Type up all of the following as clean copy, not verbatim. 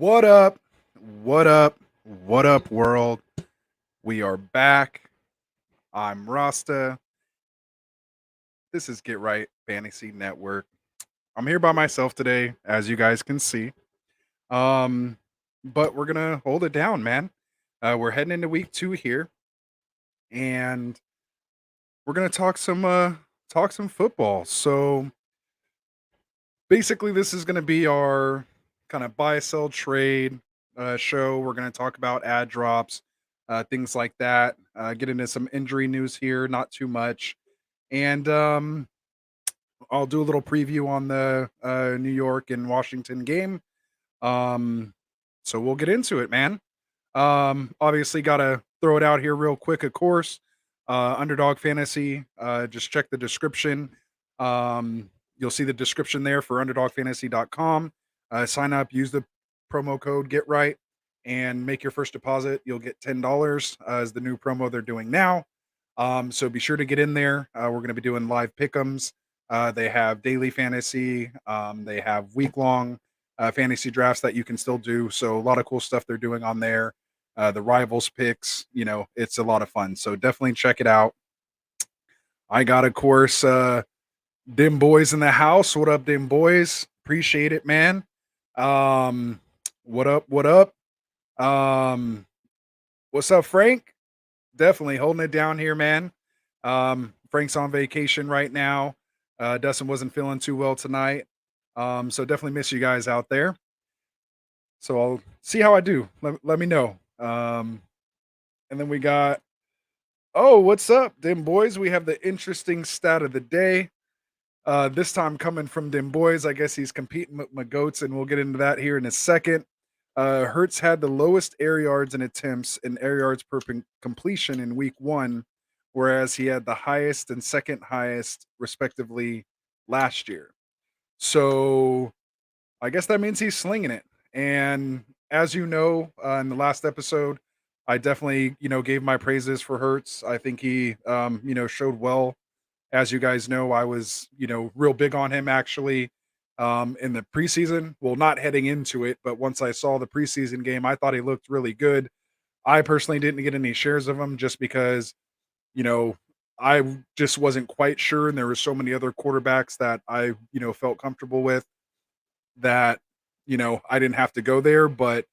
What up? What up? What up, world? We are back. I'm Rasta. This is Get Right Fantasy Network. I'm here by myself today, as you guys can see. Um, but we're gonna hold it down, man. We're heading into week 2 here, and we're gonna talk some football. So basically, this is gonna be our kind of buy sell trade show. We're gonna talk about ad drops, things like that. Get into some injury news here, not too much, and I'll do a little preview on the New York and Washington game. Um, so we'll get into it, man. Obviously, gotta throw it out here real quick. Of course, Underdog Fantasy. Just check the description. You'll see the description there for UnderdogFantasy.com. Sign up, use the promo code Get Right, and make your first deposit. You'll get $10 as the new promo they're doing now. So be sure to get in there. We're going to be doing live pick'ems. They have daily fantasy. They have week long fantasy drafts that you can still do. So a lot of cool stuff they're doing on there. The rivals picks, it's a lot of fun. So definitely check it out. I got, of course, Dim Boys in the house. What up, Dim Boys? Appreciate it, man. What up? What up? What's up, Frank? Definitely holding it down here, man. Frank's on vacation right now. Dustin wasn't feeling too well tonight. So definitely miss you guys out there. So I'll see how I do. Let me know. And then we got, oh, what's up, Dim Boys? We have the interesting stat of the day. This time coming from Dim Boys. I guess he's competing with my goats, and we'll get into that here in a second. Hertz had the lowest air yards and attempts and air yards per completion in week 1, whereas he had the highest and second highest, respectively, last year. So I guess that means he's slinging it. And as you know, in the last episode, I definitely, gave my praises for Hertz. I think he, showed well. As you guys know, I was, real big on him actually in the preseason. Well, not heading into it, but once I saw the preseason game, I thought he looked really good. I personally didn't get any shares of him just because, you know, I just wasn't quite sure. And there were so many other quarterbacks that I, felt comfortable with that, I didn't have to go there. But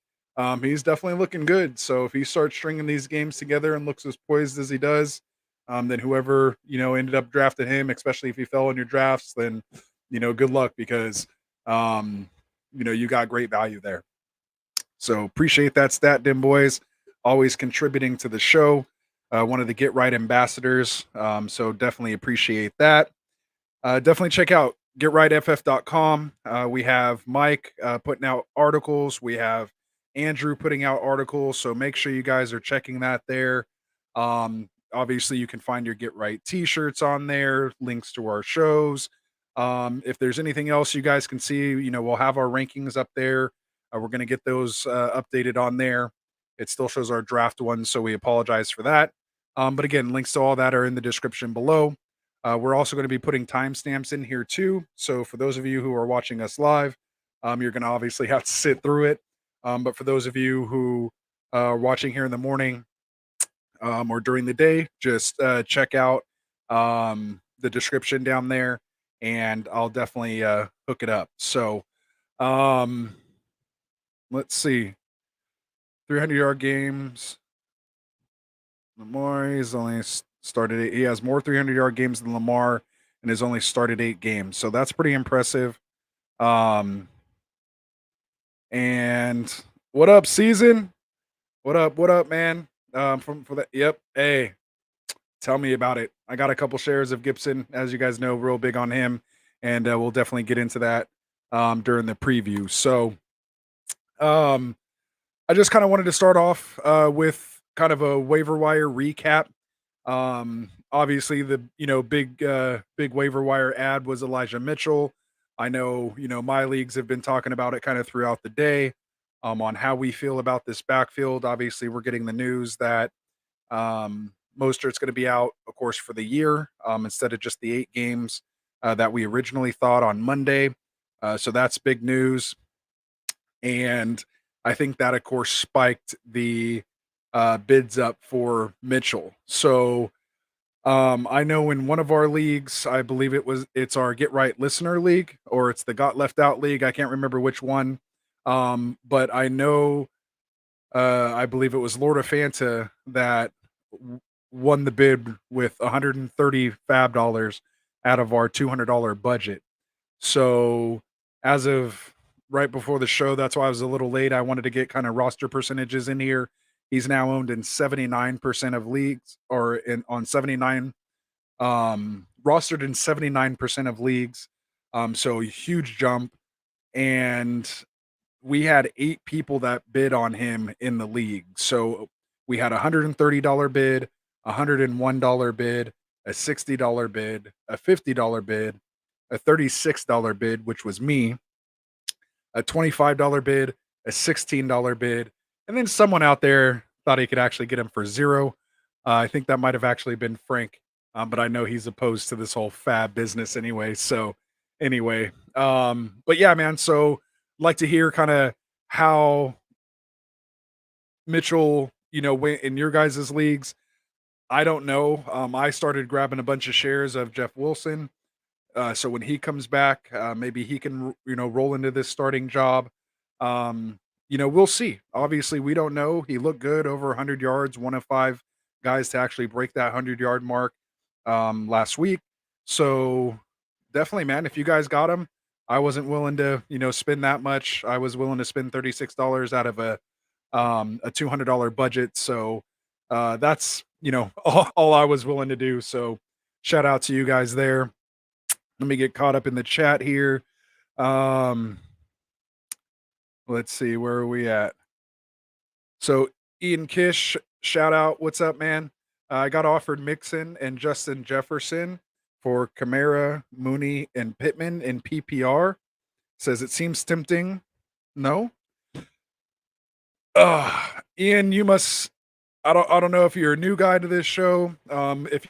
he's definitely looking good. So if he starts stringing these games together and looks as poised as he does, then whoever, ended up drafting him, especially if he fell in your drafts, then, good luck because, you got great value there. So appreciate that stat, Dim Boys. Always contributing to the show. One of the Get Right ambassadors. So definitely appreciate that. Definitely check out getrightff.com. We have Mike putting out articles. We have Andrew putting out articles. So make sure you guys are checking that there. Obviously, you can find your Get Right t-shirts on there, links to our shows. If there's anything else you guys can see, we'll have our rankings up there. We're going to get those updated on there. It still shows our draft ones, so we apologize for that. But again, links to all that are in the description below. We're also going to be putting timestamps in here too. So for those of you who are watching us live, you're going to obviously have to sit through it. But for those of you who are watching here in the morning or during the day, just check out the description down there, and I'll definitely hook it up. So let's see. 300-yard games. Lamar, he's only started 8. He has more 300-yard games than Lamar and has only started 8 games. So that's pretty impressive. And what up, Season? What up, man? For that. Yep. Hey, tell me about it. I got a couple shares of Gibson, as you guys know, real big on him. And we'll definitely get into that during the preview. So I just kind of wanted to start off with kind of a waiver wire recap. Obviously, the big waiver wire ad was Elijah Mitchell. I know my leagues have been talking about it kind of throughout the day on how we feel about this backfield. Obviously, we're getting the news that Mostert's going to be out, of course, for the year instead of just the 8 games that we originally thought on Monday. So that's big news. And I think that, of course, spiked the bids up for Mitchell. So I know in one of our leagues, I believe it's our Get Right Listener League or it's the Got Left Out League. I can't remember which one. But I know I believe it was Lord of Fanta that won the bid with 130 fab dollars out of our $200 budget. So as of right before the show, that's why I was a little late. I wanted to get kind of roster percentages in here. He's now owned in 79% of leagues or in on 79 rostered in 79% of leagues. So a huge jump. And we had 8 people that bid on him in the league. So we had a $130 bid, a $101 bid, a $60 bid, a $50 bid, a $36 bid, which was me, a $25 bid, a $16 bid, and then someone out there thought he could actually get him for 0. I think that might have actually been Frank, but I know he's opposed to this whole fab business anyway. So anyway, but yeah, man. So like to hear kind of how Mitchell, went in your guys' leagues. I don't know. I started grabbing a bunch of shares of Jeff Wilson. So when he comes back, maybe he can, roll into this starting job. We'll see. Obviously, we don't know. He looked good over 100 yards, one of 5 guys to actually break that 100-yard mark last week. So definitely, man, if you guys got him, I wasn't willing to, spend that much. I was willing to spend $36 out of a $200 budget. So that's, all I was willing to do. So shout out to you guys there. Let me get caught up in the chat here. Um, let's see, where are we at? So Ian Kish, shout out. What's up, man? I got offered Mixon and Justin Jefferson for Kamara, Mooney, and Pittman in PPR. Says it seems tempting. No. Ian, you must. I don't know if you're a new guy to this show. If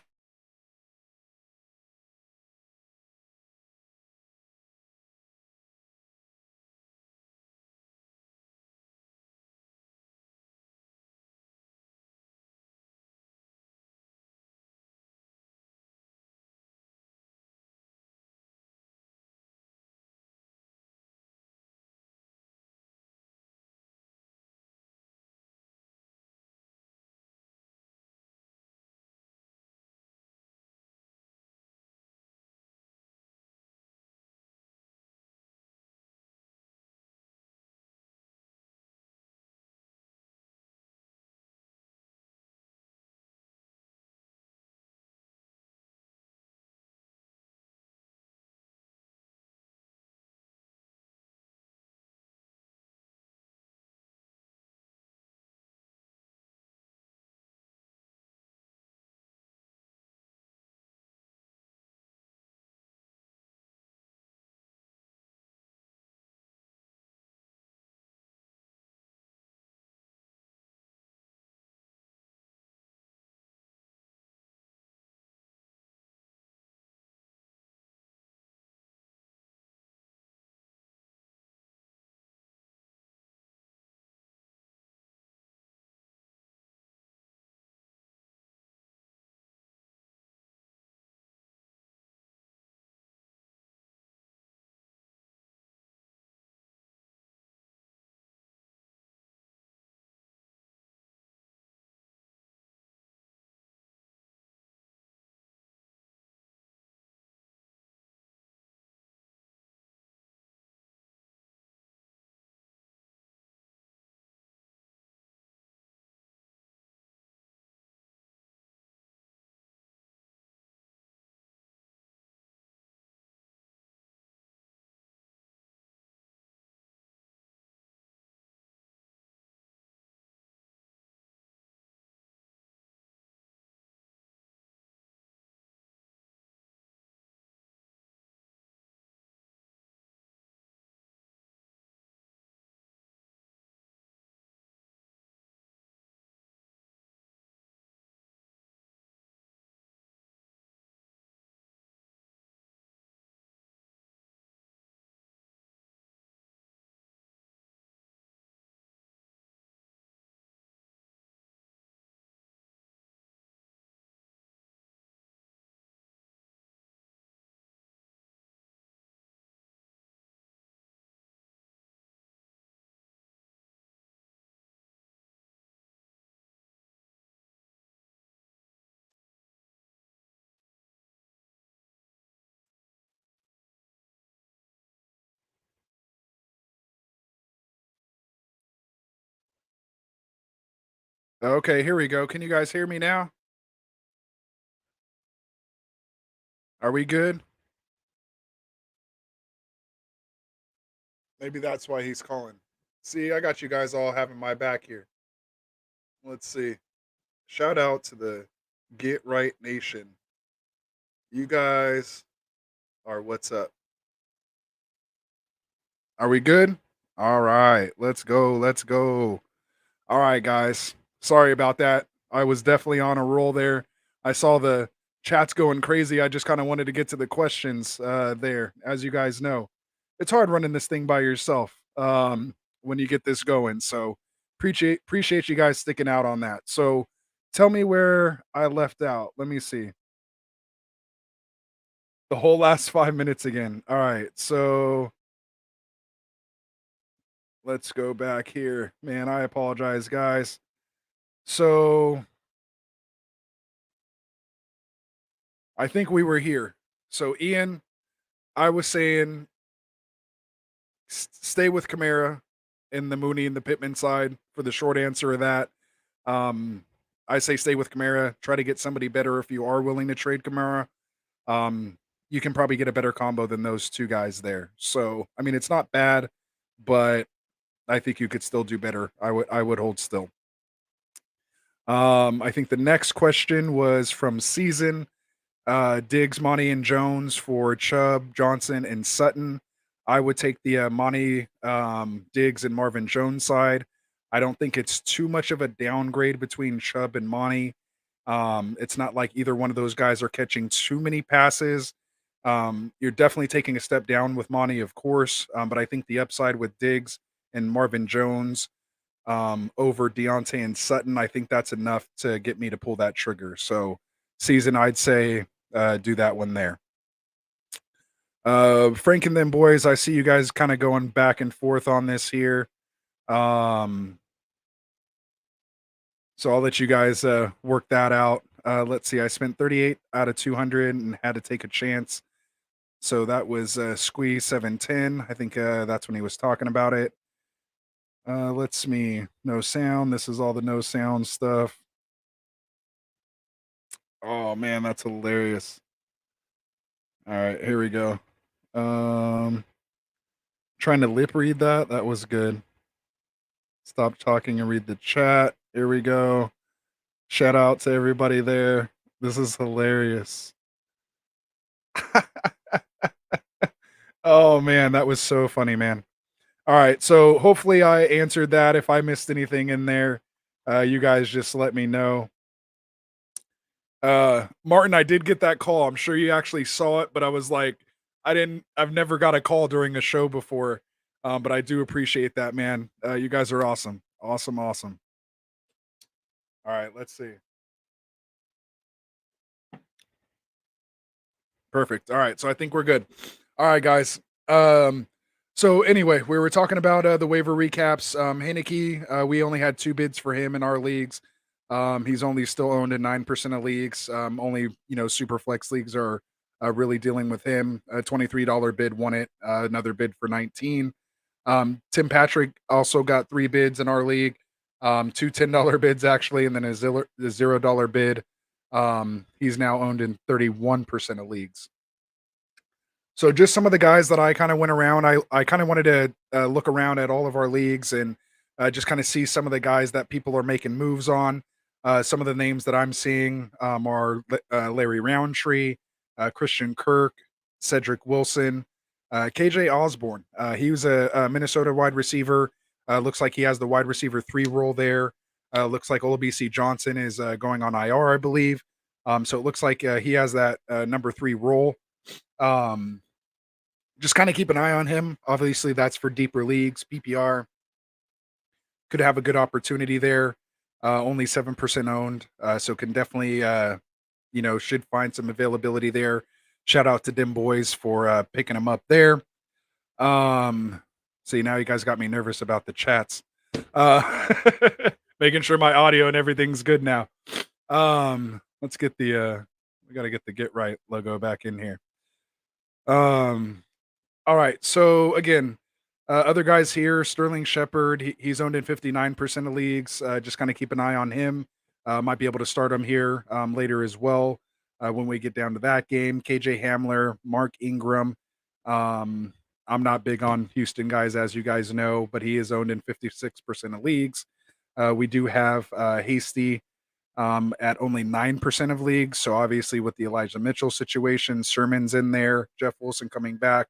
Okay, here we go. Can you guys hear me now? Are we good? Maybe that's why he's calling. See, I got you guys all having my back here. Let's see. Shout out to the Get Right Nation. You guys are what's up. Are we good? All right, let's go. Let's go. All right, guys. Sorry about that. I was definitely on a roll there. I saw the chats going crazy. I just kind of wanted to get to the questions there. As you guys know, it's hard running this thing by yourself when you get this going. So appreciate you guys sticking out on that. So tell me where I left out. Let me see. The whole last 5 minutes again. All right. So let's go back here. Man, I apologize, guys. So I think we were here. So Ian, I was saying stay with Kamara in the Mooney and the Pittman side for the short answer of that. Um, I say stay with Kamara. Try to get somebody better if you are willing to trade Kamara. Um, you can probably get a better combo than those two guys there. So I mean, it's not bad, but I think you could still do better. I would hold still. I think the next question was from Season. Diggs, Monty, and Jones for Chubb, Johnson, and Sutton. I would take the Monty, Diggs, and Marvin Jones side. I don't think it's too much of a downgrade between Chubb and Monty. It's not like either one of those guys are catching too many passes. You're definitely taking a step down with Monty, of course, but I think the upside with Diggs and Marvin Jones over Deontay and Sutton, I think that's enough to get me to pull that trigger. So, Season, I'd say do that one there. Frank and them boys, I see you guys kind of going back and forth on this here. Um, so I'll let you guys work that out. Let's see. I spent 38 out of 200 and had to take a chance. So that was squeeze 710. I think that's when he was talking about it. Let's me no sound. This is all the no sound stuff. Oh man, that's hilarious. All right, here we go. Um, trying to lip read that. That was good. Stop talking and read the chat. Here we go. Shout out to everybody there. This is hilarious. Oh man, that was so funny, man. All right, so hopefully I answered that. If I missed anything in there, you guys just let me know. Martin, I did get that call. I'm sure you actually saw it, but I was like, I've never got a call during a show before. But I do appreciate that, man. You guys are awesome. Awesome, awesome. All right, let's see. Perfect. All right, so I think we're good. All right, guys. Um, so anyway, we were talking about the waiver recaps. Heineke, we only had 2 bids for him in our leagues. He's only still owned in 9% of leagues. Only super flex leagues are really dealing with him. A $23 bid won it. Another bid for 19. Tim Patrick also got 3 bids in our league. Two $10 bids actually, and then a $0 bid. He's now owned in 31% of leagues. So just some of the guys that I kind of went around. I kind of wanted to look around at all of our leagues and just kind of see some of the guys that people are making moves on. Some of the names that I'm seeing are Larry Roundtree, Christian Kirk, Cedric Wilson, KJ Osborne. He was a Minnesota wide receiver. Looks like he has the wide receiver 3 role there. Looks like Olabisi Johnson is going on IR, I believe. So it looks like he has that number 3 role. Just kind of keep an eye on him. Obviously, that's for deeper leagues. PPR could have a good opportunity there. Only 7% owned, so can definitely, should find some availability there. Shout out to Dim Boys for picking him up there. See, now you guys got me nervous about the chats. Making sure my audio and everything's good now. Let's get the we got to get the Get Right logo back in here. All right. So again, Other guys here, Sterling Shepard, he's owned in 59% of leagues. Just kind of keep an eye on him. Might be able to start him here later as well when we get down to that game. KJ Hamler, Mark Ingram. Um, I'm not big on Houston guys, as you guys know, but he is owned in 56% of leagues. We do have Hasty at only 9% of leagues. So obviously, with the Elijah Mitchell situation, Sermon's in there, Jeff Wilson coming back.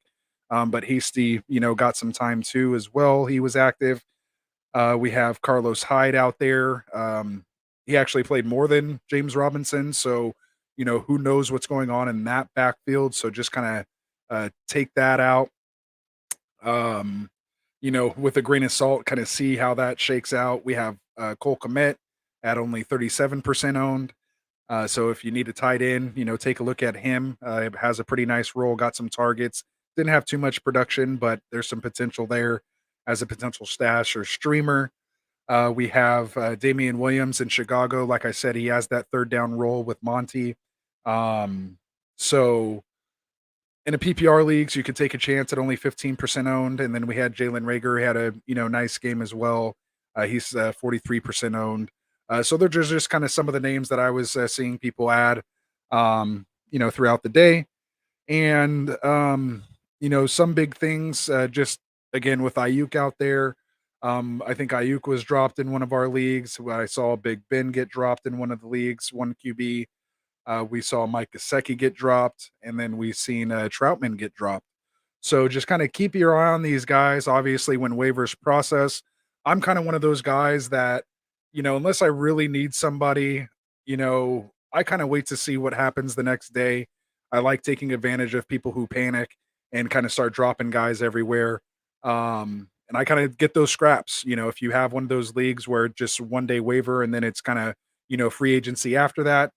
But Hasty, got some time too as well. He was active. We have Carlos Hyde out there. He actually played more than James Robinson. So, who knows what's going on in that backfield. So just kind of take that out, um, with a grain of salt, kind of see how that shakes out. We have Cole Kmet at only 37% owned. So if you need a tight end, take a look at him. Has a pretty nice role, got some targets. Didn't have too much production, but there's some potential there as a potential stash or streamer. We have Damian Williams in Chicago. Like I said, he has that third down role with Monty. Um, so in a PPR leagues, you could take a chance at only 15% owned. And then we had Jalen Rager, had a nice game as well. He's 43% owned. So they're just kind of some of the names that I was seeing people add, throughout the day. And some big things. Just again with Ayuk out there. I think Ayuk was dropped in one of our leagues. I saw Big Ben get dropped in one of the leagues, one QB. We saw Mike Gesicki get dropped, and then we've seen Troutman get dropped. So just kind of keep your eye on these guys. Obviously, when waivers process, I'm kind of one of those guys that, unless I really need somebody, I kind of wait to see what happens the next day. I like taking advantage of people who panic and kind of start dropping guys everywhere. And I kind of get those scraps. If you have one of those leagues where just one day waiver and then it's kind of, free agency after that,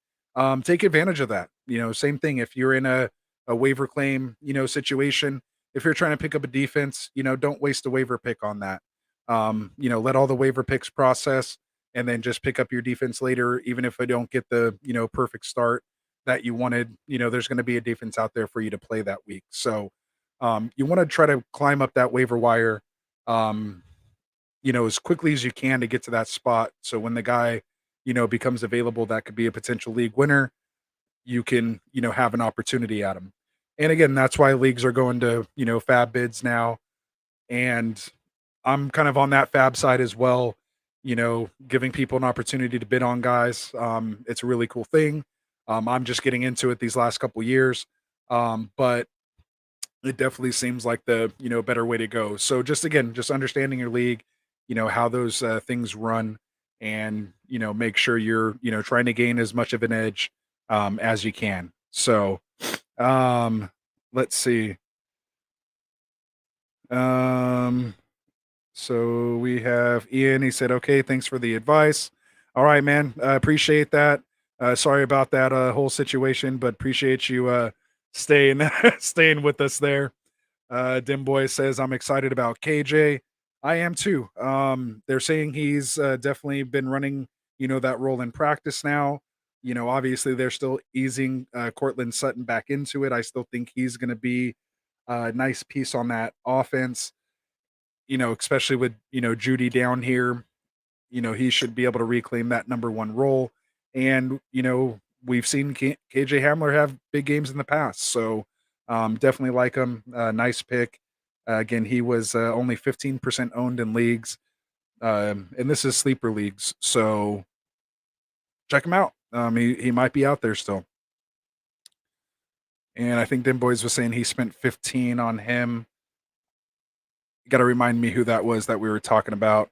take advantage of that. Same thing. If you're in a waiver claim, situation, if you're trying to pick up a defense, don't waste a waiver pick on that. Let all the waiver picks process and then just pick up your defense later, even if I don't get the, perfect start that you wanted, there's going to be a defense out there for you to play that week. So, you want to try to climb up that waiver wire, um, as quickly as you can to get to that spot. So when the guy, becomes available, that could be a potential league winner. You can, have an opportunity at him. And again, that's why leagues are going to, fab bids now. And I'm kind of on that fab side as well, giving people an opportunity to bid on guys. It's a really cool thing. I'm just getting into it these last couple years. But it definitely seems like the, better way to go. So just again, just understanding your league, how those things run and, make sure you're, trying to gain as much of an edge as you can. So um let's see. Um so we have Ian, he said, okay, thanks for the advice. All right, man. Appreciate that. Sorry about that whole situation, but appreciate you staying staying with us there. Dim Boy says, I'm excited about KJ. I am too. They're saying he's definitely been running, that role in practice now. Obviously they're still easing Cortland Sutton back into it. I still think he's going to be a nice piece on that offense, especially with, Judy down here. He should be able to reclaim that number one role. And, we've seen KJ Hamler have big games in the past. So definitely like him. Nice pick. Again, he was only 15% owned in leagues. And this is sleeper leagues. So check him out. He might be out there still. And I think Dim Boys was saying he spent 15 on him. You got to remind me who that was that we were talking about.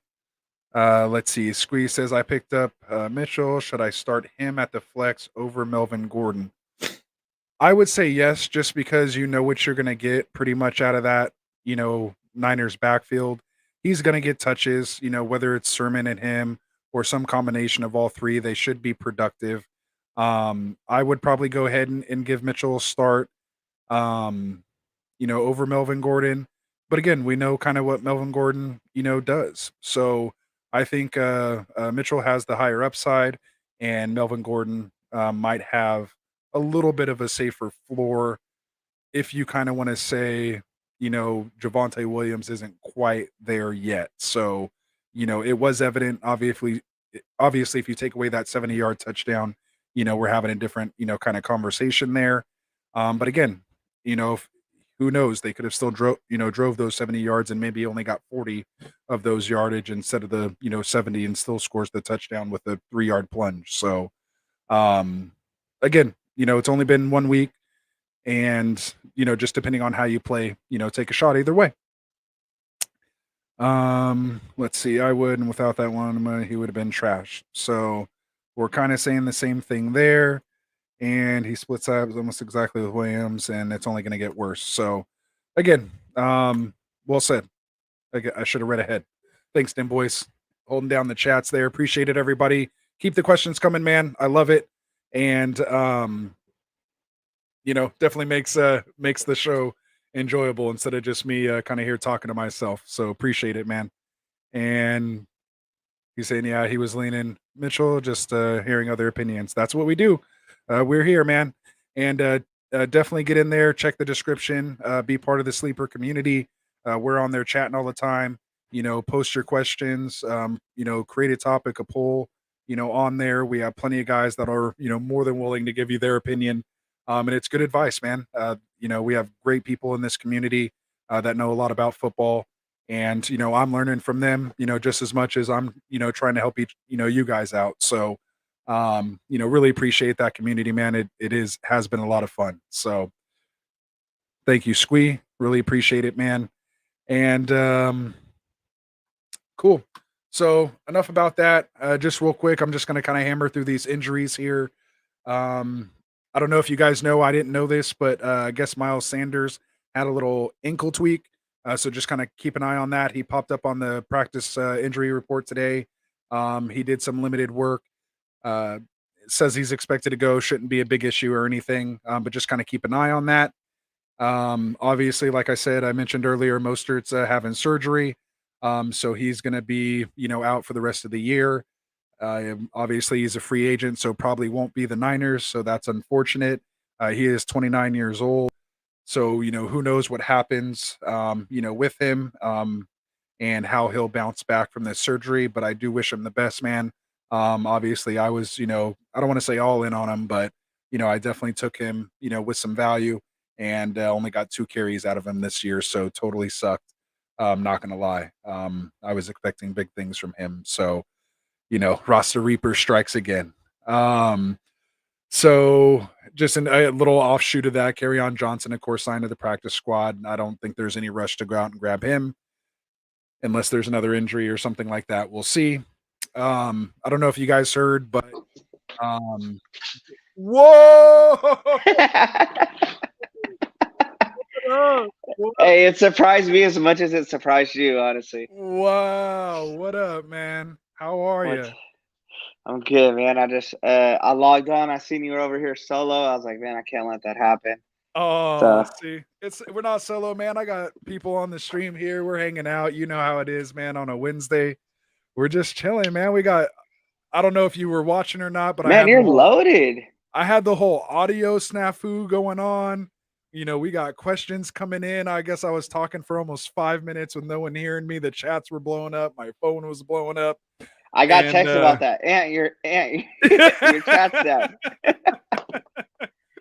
Let's see. Squeeze says, I picked up Mitchell. Should I start him at the flex over Melvin Gordon? I would say yes, just because you know what you're going to get pretty much out of that, Niners backfield. He's going to get touches, whether it's Sermon and him or some combination of all three. They should be productive. I would probably go ahead and give Mitchell a start, um, over Melvin Gordon. But again, we know kind of what Melvin Gordon, does. So I think Mitchell has the higher upside, and Melvin Gordon might have a little bit of a safer floor if you kind of want to say, Javonte Williams isn't quite there yet. So, it was evident, obviously, if you take away that 70-yard touchdown, we're having a different, kind of conversation there. But again, if, who knows? They could have still drove those 70 yards and maybe only got 40 of those yardage instead of the 70, and still scores the touchdown with a 3-yard plunge. So, um, again, it's only been 1 week, and just depending on how you play, take a shot either way. Let's see. I would, and without that one, he would have been trash. So we're kind of saying the same thing there. And he splits up almost exactly with Williams, and it's only going to get worse. So again, well said. I should have read ahead. Thanks, Dim Boys. Holding down the chats there. Appreciate it, everybody. Keep the questions coming, man. I love it. And definitely makes the show enjoyable instead of just me kind of here talking to myself. So appreciate it, man. And he's saying, yeah, he was leaning Mitchell, just hearing other opinions. That's what we do. We're here, man. And definitely get in there, check the description, be part of the sleeper community. We're on there chatting all the time. Post your questions, create a topic, a poll, on there. We have plenty of guys that are, more than willing to give you their opinion. And it's good advice, man. We have great people in this community that know a lot about football. And, I'm learning from them, just as much as I'm, trying to help you guys out. So, really appreciate that community, man. It has been a lot of fun. So thank you, Squee. Really appreciate it, man. And, cool. So enough about that. Just real quick, I'm just going to kind of hammer through these injuries here. I don't know if you guys know, I didn't know this, but I guess Miles Sanders had a little ankle tweak. So just kind of keep an eye on that. He popped up on the practice injury report today. He did some limited work. Says he's expected to go. Shouldn't be a big issue or anything, but just kind of keep an eye on that. Obviously, like I said, I mentioned earlier, Mostert's having surgery. So he's going to be, out for the rest of the year. Obviously, he's a free agent, so probably won't be the Niners. So that's unfortunate. He is 29 years old. So, who knows what happens, with him and how he'll bounce back from this surgery. But I do wish him the best, man. Obviously, I was, I don't want to say all in on him, but, I definitely took him, with some value, and only got 2 carries out of him this year. So totally sucked. Not going to lie. I was expecting big things from him. So, roster Reaper strikes again. So just a little offshoot of that, Kerryon Johnson, of course, signed to the practice squad. I don't think there's any rush to go out and grab him unless there's another injury or something like that. We'll see. I don't know if you guys heard, but whoa! Hey, it surprised me as much as it surprised you, honestly. Wow. What up, man? How are you? I'm good, man. I logged on. I seen you were over here solo. I was like, man, I can't let that happen. Oh, see, we're not solo, man. I got people on the stream here. We're hanging out. You know how it is, man. On a Wednesday, we're just chilling, man. I don't know if you were watching or not, but man, you're loaded. I had the whole audio snafu going on. We got questions coming in. I guess I was talking for almost 5 minutes with no one hearing me. The chats were blowing up. My phone was blowing up. I got texts about that. Your chat's down.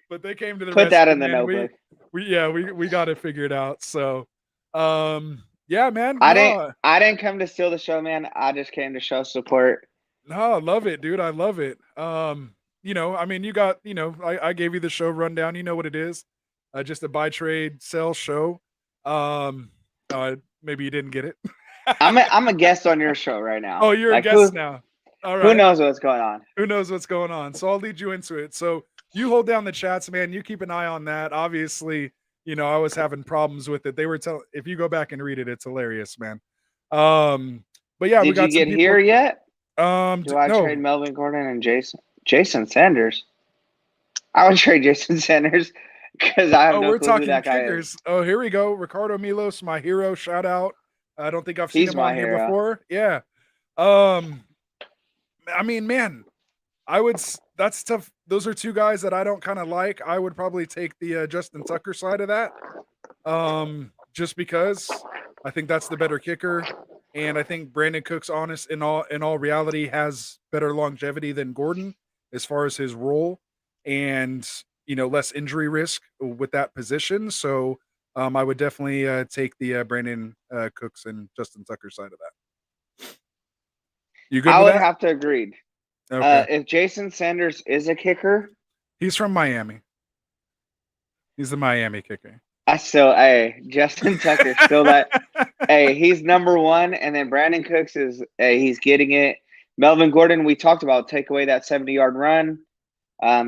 But they came to the put that in the notebook. We got it figured out. So, yeah, man. I didn't come to steal the show, man. I just came to show support. No, I love it, dude. I love it. I mean, you got, I gave you the show rundown. You know what it is. Just a buy, trade, sell show. Maybe you didn't get it. I'm a guest on your show right now. Oh, you're a guest now. All right. Who knows what's going on? Who knows what's going on? So I'll lead you into it. So you hold down the chats, man. You keep an eye on that. Obviously, I was having problems with it. They were telling, if you go back and read it, it's hilarious, man. But yeah, we got you get here yet? Do I no. trade Melvin Gordon and Jason Sanders? I would trade Jason Sanders because I have no clue who that guy is. Oh, here we go. Ricardo Milos, my hero. Shout out. I don't think I've seen him on here before. Yeah. I mean, man, that's tough. Those are 2 guys that I don't kind of like. I would probably take the Justin Tucker side of that. just because I think that's the better kicker. And I think Brandon Cooks, honest in all reality, has better longevity than Gordon as far as his role, and less injury risk with that position. So I would definitely take the Brandon Cooks and Justin Tucker side of that. You good I with would that? have to agree. Okay. If Jason Sanders is a kicker, he's from Miami. He's the Miami kicker. Justin Tucker still that. He's number one, and then Brandon Cooks is he's getting it. Melvin Gordon, we talked about, take away that 70-yard run.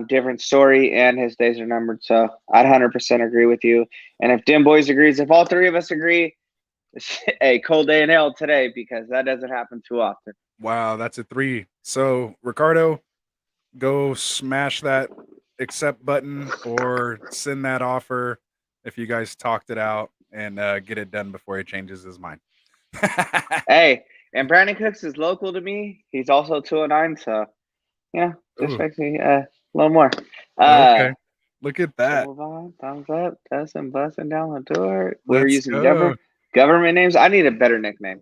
Different story, and his days are numbered. So I'd 100% agree with you. And if Dim Boys agrees, if all three of us agree, a cold day in hell today, because that doesn't happen too often. Wow, that's a 3. So Ricardo, go smash that accept button or send that offer if you guys talked it out, and get it done before he changes his mind. Hey, and Brandon Cooks is local to me. He's also 209, so just makes me a little more. Okay, look at that. Thumbs up, Dustin busting down the door. We're using government names. I need a better nickname.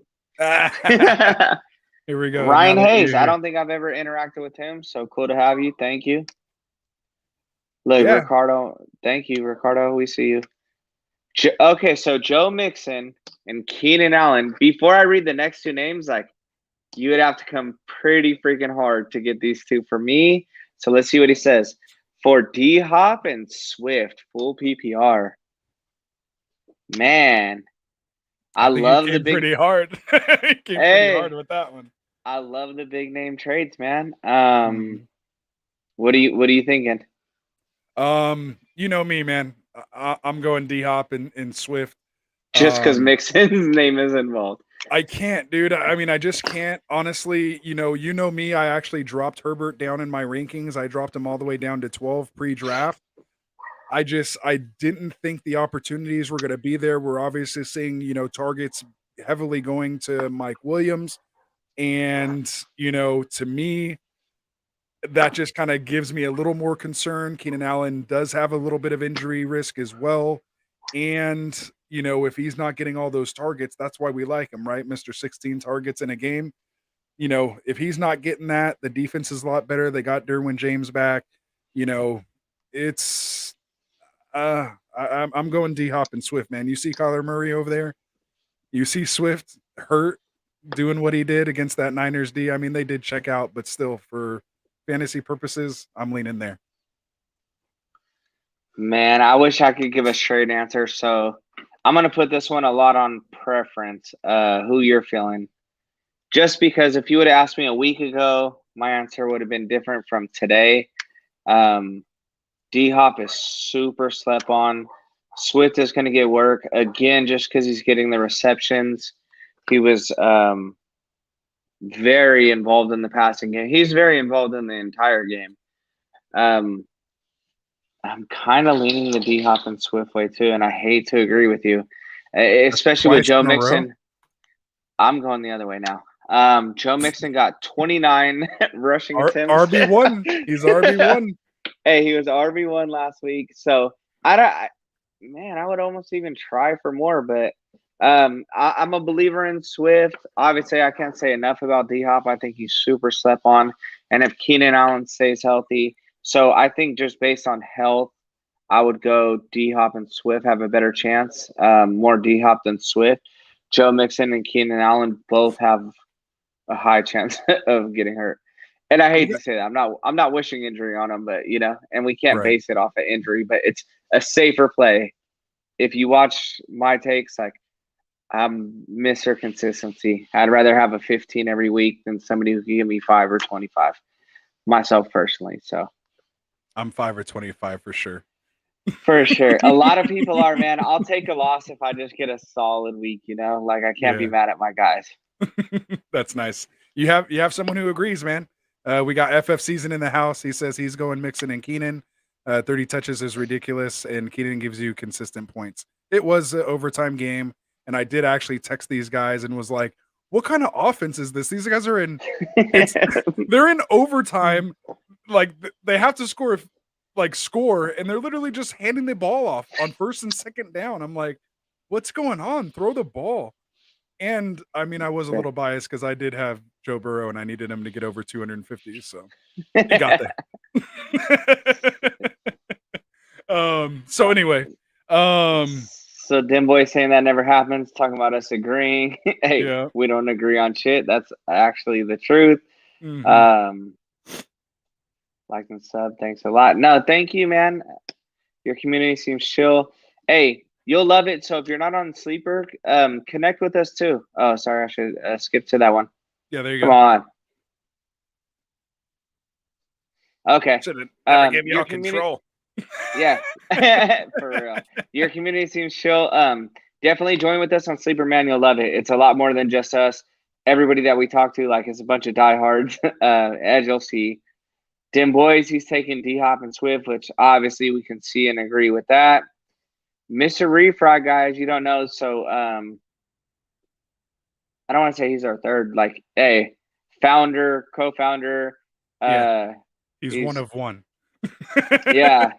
Here we go. Ryan Hayes. I don't think I've ever interacted with him, so cool to have you. Thank you. Look, yeah. Ricardo. Thank you, Ricardo. We see you. Okay, so Joe Mixon and Keenan Allen. Before I read the next two names, you would have to come pretty freaking hard to get these two for me. So let's see what he says. For D-Hop and Swift, full PPR. Man, I love the big. Pretty hard. Came pretty hard with that one. I love the big name trades, man. What are you thinking? You know me, man. I'm going D-Hop and Swift. Just because Mixon's name is involved. I can't, dude. I mean, I just can't. Honestly, you know me. I actually dropped Herbert down in my rankings. I dropped him all the way down to 12 pre-draft. I didn't think the opportunities were going to be there. We're obviously seeing, targets heavily going to Mike Williams. And, to me, that just kind of gives me a little more concern. Keenan Allen does have a little bit of injury risk as well. And, if he's not getting all those targets, that's why we like him, right? Mr. 16 targets in a game. If he's not getting that, the defense is a lot better. They got Derwin James back. It's I'm going D-Hop and Swift, man. You see Kyler Murray over there? You see Swift hurt doing what he did against that Niners D. I mean, they did check out, but still, for fantasy purposes, I'm leaning there. Man, I wish I could give a straight answer. So I'm going to put this one a lot on preference, who you're feeling. Just because if you would have asked me a week ago, my answer would have been different from today. D-Hop is super slept on. Swift is going to get work, again, just because he's getting the receptions. He was very involved in the passing game. He's very involved in the entire game. I'm kind of leaning the D-Hop and Swift way too, and I hate to agree with you, especially with Joe Mixon. I'm going the other way now. Joe Mixon got 29 rushing attempts. RB1. He's RB1. Hey, he was RB1 last week. So I would almost even try for more, but I'm a believer in Swift. Obviously, I can't say enough about D-Hop. I think he's super slept on. And if Keenan Allen stays healthy, so I think just based on health, I would go D-Hop and Swift have a better chance. More D-Hop than Swift. Joe Mixon and Keenan Allen both have a high chance of getting hurt. And I hate to say that. I'm not wishing injury on them, but and we can't base it off of injury, but it's a safer play. If you watch my takes, I'm Mr. Consistency. I'd rather have a 15 every week than somebody who can give me 5 or 25. Myself personally, so I'm 5 or 25 for sure. For sure. A lot of people are, man. I'll take a loss if I just get a solid week, I can't be mad at my guys. That's nice. You have someone who agrees, man. We got FF Season in the house. He says he's going Mixon and Keenan. 30 touches is ridiculous, and Keenan gives you consistent points. It was an overtime game, and I did actually text these guys and was like, what kind of offense is this? These guys are they're in overtime. They have to score, and they're literally just handing the ball off on first and second down. I'm like, what's going on? Throw the ball. And I mean, I was a little biased because I did have Joe Burrow and I needed him to get over 250. So he got there. So anyway, so Dim Boy saying that never happens, talking about us agreeing. Hey, yeah. we don't agree on shit. That's actually the truth. Mhm. Like and sub, thanks a lot. No, thank you, man. Your community seems chill. Hey, you'll love it. So if you're not on Sleeper, connect with us too. Oh, sorry, I should skip to that one. Yeah, there you Come go. on. Okay. Should've never gave Your y'all community, control. yeah, for real. Your community seems chill. Definitely join with us on Sleeper, man. You'll love it. It's a lot more than just us. Everybody that we talk to, like, it's a bunch of diehards. As you'll see, Dim Boys, he's taking D Hop and Swift, which obviously we can see and agree with that. Mr. Refry, guys, you don't know, so I don't want to say he's our third, like, hey, founder, co-founder. He's one of one. Yeah.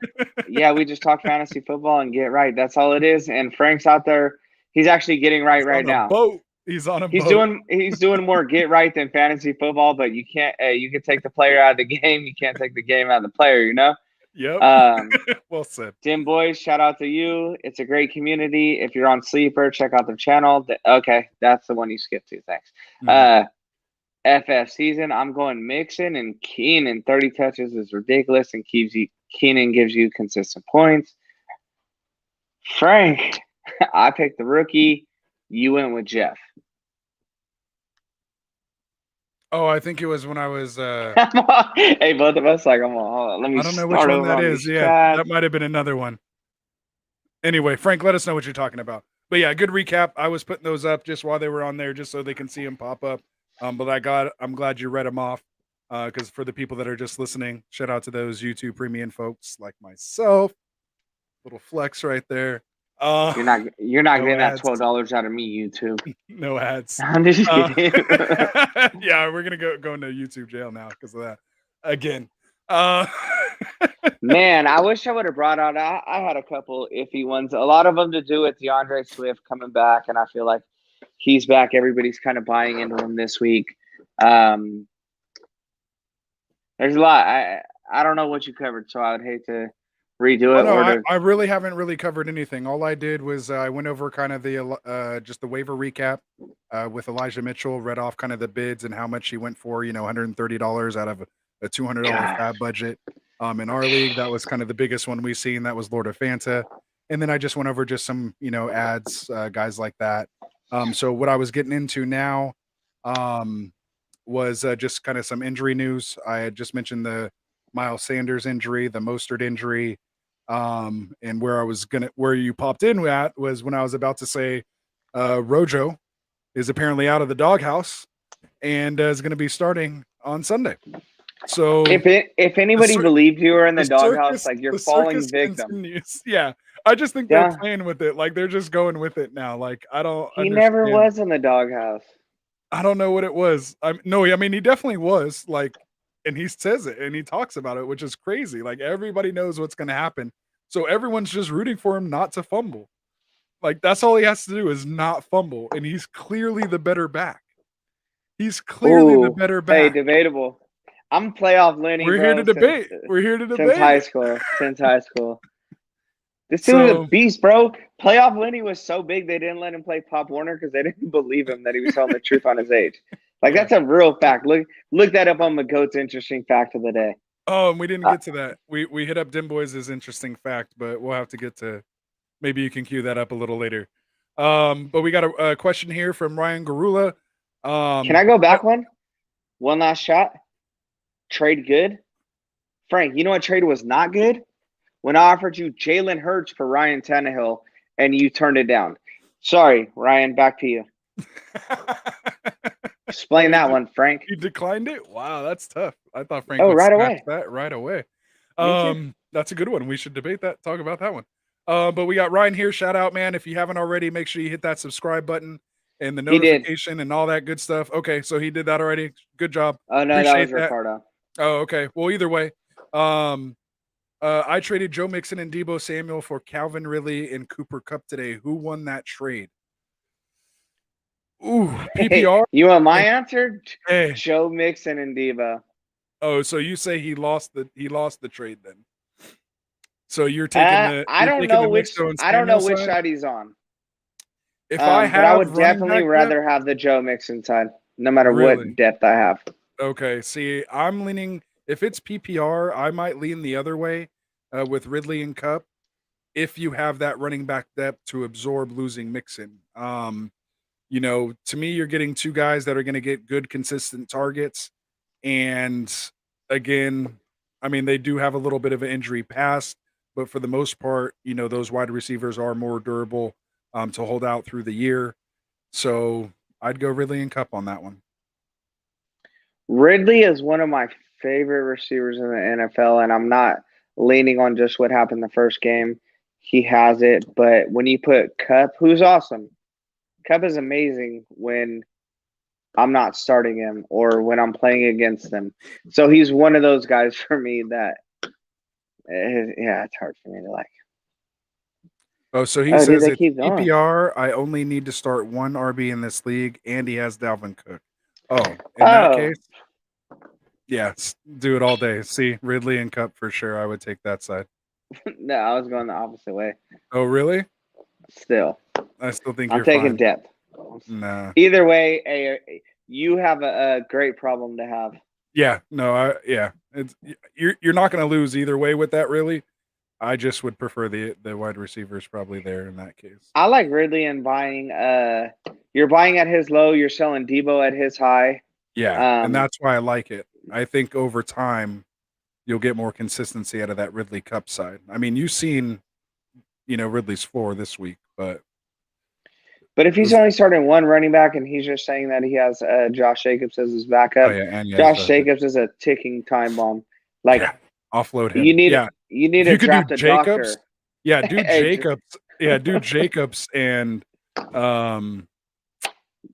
Yeah, we just talk fantasy football and get right. That's all it is. And Frank's out there. He's actually getting right now. Boat. He's on a He's boat. doing more get right than fantasy football, but you can't you can take the player out of the game. You can't take the game out of the player, you know? Yep. Well said. Dim Boys, shout out to you. It's a great community. If you're on Sleeper, check out their channel. Okay, that's the one you skipped to. Thanks. FF season, I'm going Mixon and Keenan. 30 touches is ridiculous, and Keenan gives you consistent points. Frank, I picked the rookie. You went with Jeff. Oh, I think it was when I was hey, both of us like, hold on. Let me I don't know start which one over that on is. these Yeah, chats. that might have been another one. Anyway, Frank, let us know what you're talking about. But yeah, good recap. I was putting those up just while they were on there, just so they can see them pop up. But I'm glad you read them off. Because for the people that are just listening, shout out to those YouTube premium folks like myself. Little flex right there. You're not no getting ads. that $12 out of me, YouTube. No ads. I'm just kidding. Yeah, we're gonna go into YouTube jail now because of that. Again. Man, I wish I would have brought out. I had a couple iffy ones. A lot of them to do with DeAndre Swift coming back, and I feel like he's back. Everybody's kind of buying into him this week. There's a lot. I don't know what you covered, so I would hate to redo it. No, I really haven't really covered anything. All I did was I went over kind of the just the waiver recap with Elijah Mitchell, read off kind of the bids and how much he went for. $130 out of a $200 fab budget. In our league, that was kind of the biggest one we've seen. That was Lord of Fanta. And then I just went over just some, ads, guys like that. So what I was getting into now was just kind of some injury news. I had just mentioned the Miles Sanders injury, the Mostert injury. And where you popped in at was when I was about to say Rojo is apparently out of the doghouse and is going to be starting on Sunday. So if anybody believed you were in the doghouse, like you're falling victim. Continues. Yeah, I just think they're playing with it. Like they're just going with it now. Like I don't. He never was in the doghouse. I don't know what it was. I mean, he definitely was. Like, and he says it and he talks about it, which is crazy. Like everybody knows what's going to happen, so everyone's just rooting for him not to fumble. Like that's all he has to do is not fumble, and he's clearly the better back. He's clearly the better back. Hey, debatable. I'm playoff Lenny. We're here to debate. We're here to debate. Since high school. This dude's a beast, bro. Playoff Lenny was so big they didn't let him play Pop Warner because they didn't believe him that he was telling the truth on his age. Like that's a real fact. Look that up on the GOAT's interesting fact of the day. Oh, and we didn't get to that. We hit up Dim Boys' interesting fact, but we'll have to get to. Maybe you can cue that up a little later. But we got a question here from Ryan Garula. Can I go back one last shot? Trade good? Frank, you know what trade was not good? When I offered you Jalen Hurts for Ryan Tannehill and you turned it down. Sorry, Ryan, back to you. Explain that one, Frank. You declined it? Wow, that's tough. I thought Frank would snatch that right away. Me too. That's a good one. We should debate that, talk about that one. But we got Ryan here. Shout out, man. If you haven't already, make sure you hit that subscribe button and the notification and all that good stuff. Okay, so he did that already. Good job. Oh, no, that was Ricardo. Oh, okay. Well, either way, I traded Joe Mixon and Deebo Samuel for Calvin Ridley and Cooper Kupp today. Who won that trade? Ooh, Hey, PPR. you want my answer? Hey. Joe Mixon and Deebo. Oh, so you say he lost the trade then? So you're taking the I don't know which side? side he's on. If I But I have would running definitely back rather have the Joe Mixon side, no matter really? what depth I have. Okay, see, I'm leaning. If it's PPR, I might lean the other way with Ridley and Cup. If you have that running back depth to absorb losing Mixon, to me, you're getting two guys that are going to get good, consistent targets. And again, I mean, they do have a little bit of an injury past, but for the most part, those wide receivers are more durable to hold out through the year. So I'd go Ridley and Cup on that one. Ridley is one of my favorite receivers in the NFL, and I'm not leaning on just what happened the first game. He has it, but when you put Cup, who's awesome, Cup is amazing when I'm not starting him or when I'm playing against them. So he's one of those guys for me that, it's hard for me to like. Oh, so he says they it's keep going. PPR. I only need to start one RB in this league, and he has Dalvin Cook. Oh, in that case, yeah, do it all day. See, Ridley and Cup for sure. I would take that side. No, I was going the opposite way. Oh, really? Still, I still think I'm you're taking fine. depth. Nah. Either way, you have a great problem to have. Yeah, no, you're not going to lose either way with that. Really, I just would prefer the wide receivers probably there in that case. I like Ridley and buying. You're buying at his low. You're selling Debo at his high. Yeah, and that's why I like it. I think over time you'll get more consistency out of that Ridley Cup side. I mean, you've seen, Ridley's floor this week, but if he's only starting one running back and he's just saying that he has Josh Jacobs as his backup, Josh Jacobs is a ticking time bomb. Like, offload him. You need to draft a doctor. Yeah, do Jacobs. Yeah, do Jacobs and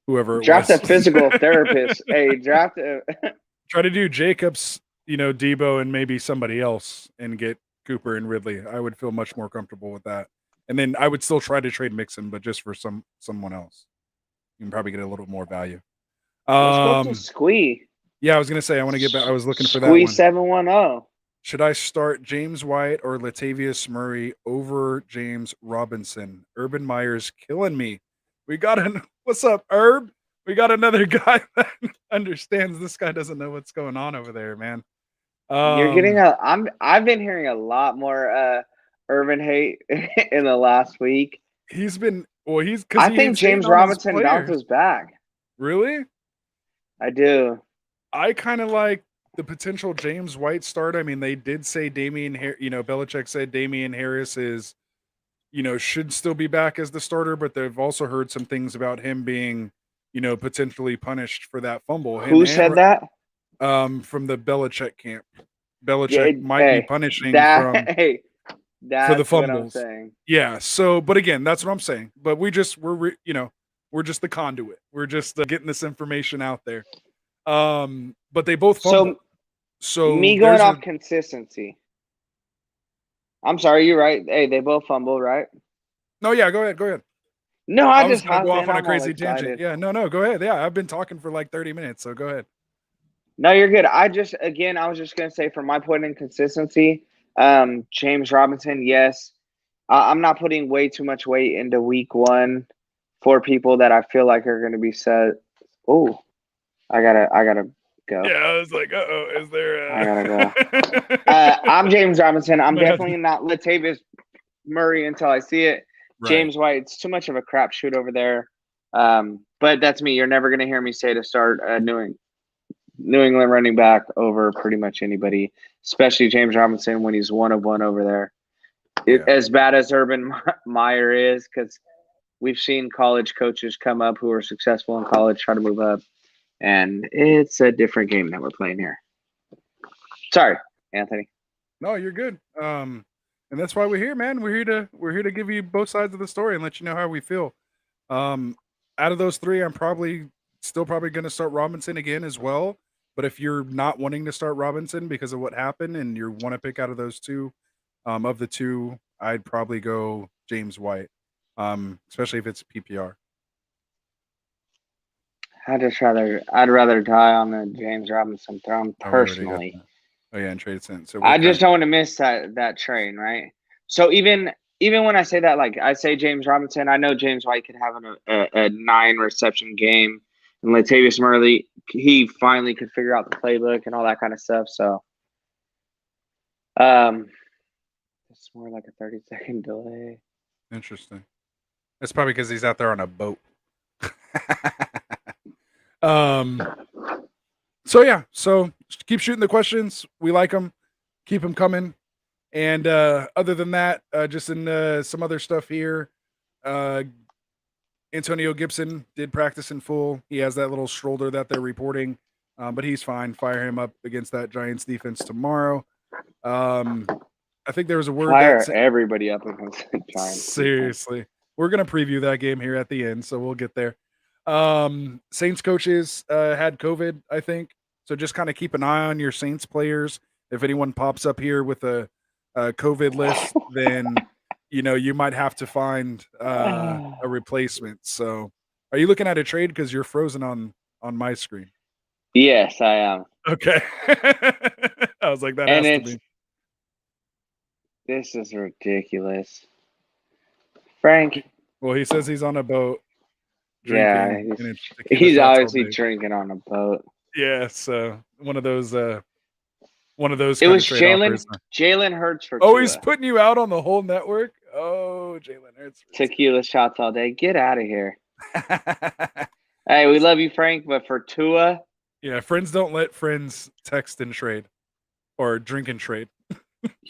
whoever it draft was. a physical therapist. Hey, try to do Jacobs, Debo and maybe somebody else and get Cooper and Ridley. I would feel much more comfortable with that. And then I would still try to trade Mixon, but just for someone else. You can probably get a little more value. Let's go to Squee. Yeah, I was gonna say I want to get back. I was looking for that Squee one. 710. Should I start James White or Latavius Murray over James Robinson? Urban Meyer's killing me. We got what's up, Herb? We got another guy that understands. This guy doesn't know what's going on over there, man. You're getting I've been hearing a lot more Urban hate in the last week. He's been I think James Robinson bounces back. Really? I do. I kind of like the potential James White start. I mean, they did say Belichick said Damian Harris is, should still be back as the starter, but they've also heard some things about him being, potentially punished for that fumble. Who said that? From the Belichick camp. Belichick might be punishing for the fumbles. What I'm saying. Yeah. So, but again, that's what I'm saying. But we're just the conduit. We're just getting this information out there. But they both fumbled. So me going off consistency. I'm sorry, you're right. Hey, they both fumbled, right? No, yeah, go ahead. No, I just go off on a crazy tangent. Yeah, no, go ahead. Yeah, I've been talking for like 30 minutes, so go ahead. No, you're good. I was just gonna say, from my point in consistency, James Robinson, yes. I'm not putting way too much weight into week one for people that I feel like are going to be set. Oh, I gotta go. Yeah, I was like, is there? I gotta go. I'm James Robinson. I'm definitely not Latavius Murray until I see it. Right. James White, it's too much of a crapshoot over there. But that's me. You're never going to hear me say to start New England running back over pretty much anybody, especially James Robinson when he's one of one over there. As bad as Urban Meyer is, because we've seen college coaches come up who are successful in college try to move up, and it's a different game that we're playing here. Sorry, Anthony. No, you're good. And that's why we're here, man. We're here to give you both sides of the story and let you know how we feel. Out of those three, I'm probably going to start Robinson again as well. But if you're not wanting to start Robinson because of what happened and you want to pick out of those two, Of the two, I'd probably go James White, especially if it's PPR. I'd rather die on the James Robinson throne Oh, we already got personally. that. Oh yeah, and trade sent. So I just don't want to miss that train, right? So even when I say that, like I say James Robinson, I know James White could have a 9 reception game, and Latavius Murray, he finally could figure out the playbook and all that kind of stuff. So, it's more like a 30-second delay. Interesting. That's probably because he's out there on a boat. So yeah, so keep shooting the questions. We like them. Keep them coming. And other than that, just in some other stuff here, Antonio Gibson did practice in full. He has that little shoulder that they're reporting, but he's fine. Fire him up against that Giants defense tomorrow. I think there was a word Fire that everybody up against the Giants. seriously. We're gonna preview that game here at the end, so we'll get there. Saints coaches had COVID, I think. So just kind of keep an eye on your Saints players. If anyone pops up here with a COVID list, then you might have to find a replacement. So, are you looking at a trade because you're frozen on my screen? Yes, I am. Okay, I was like, that And has to be. This is ridiculous, Frank. Well, he says he's on a boat. Yeah, Drinking and he's shots all obviously day. drinking on a boat. Yeah, so one of those It kind was of trade offers. Jalen Hurts for Oh, Tua. he's putting you out on the whole network. Oh, Jalen Hurts. Tequila shots all day. Get out of here. Hey, we love you, Frank, but for Tua, Yeah, friends don't let friends text and trade or drink and trade.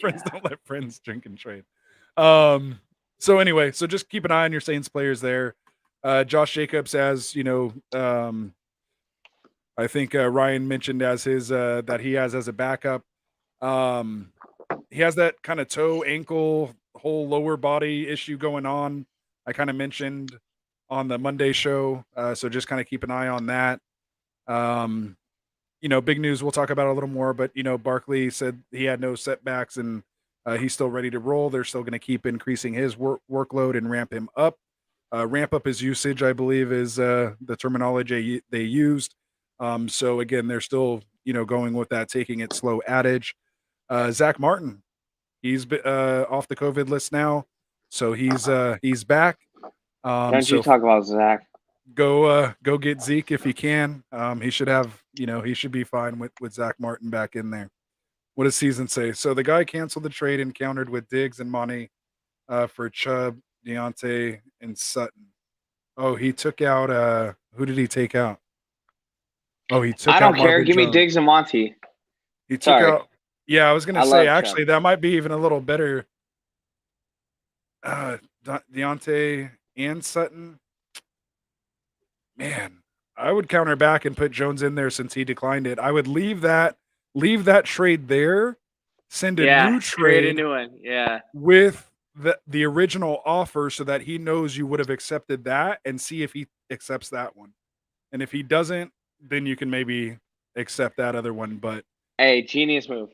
Friends don't let friends drink and trade. So anyway, so just keep an eye on your Saints players there. Josh Jacobs, as I think Ryan mentioned as his that he has as a backup. He has that kind of toe, ankle, whole lower body issue going on. I kind of mentioned on the Monday show, so just kind of keep an eye on that. Big news. We'll talk about it a little more, but Barkley said he had no setbacks and he's still ready to roll. They're still going to keep increasing his workload and ramp him up. Ramp up his usage, I believe, is the terminology they used. So again, they're still going with that taking it slow adage. Zach Martin, he's off the COVID list now, so he's back. don't you talk about Zach? Go get Zeke if you can. He should have, he should be fine with Zach Martin back in there. What does season say? So the guy canceled the trade and countered with Diggs and Money for Chubb, Deontay, and Sutton. Oh, he took out who did he take out? Oh, he took I out don't care. Marvin Give me Jones. Diggs and Monty. He took Sorry. out. Yeah, I was gonna I say love actually Chubb. that might be even a little better. Deontay and Sutton. Man, I would counter back and put Jones in there since he declined it. I would leave that trade there, send a new create a trade new one. Yeah. with the original offer so that he knows you would have accepted that and see if he accepts that one. And if he doesn't, then you can maybe accept that other one. But Hey, genius move.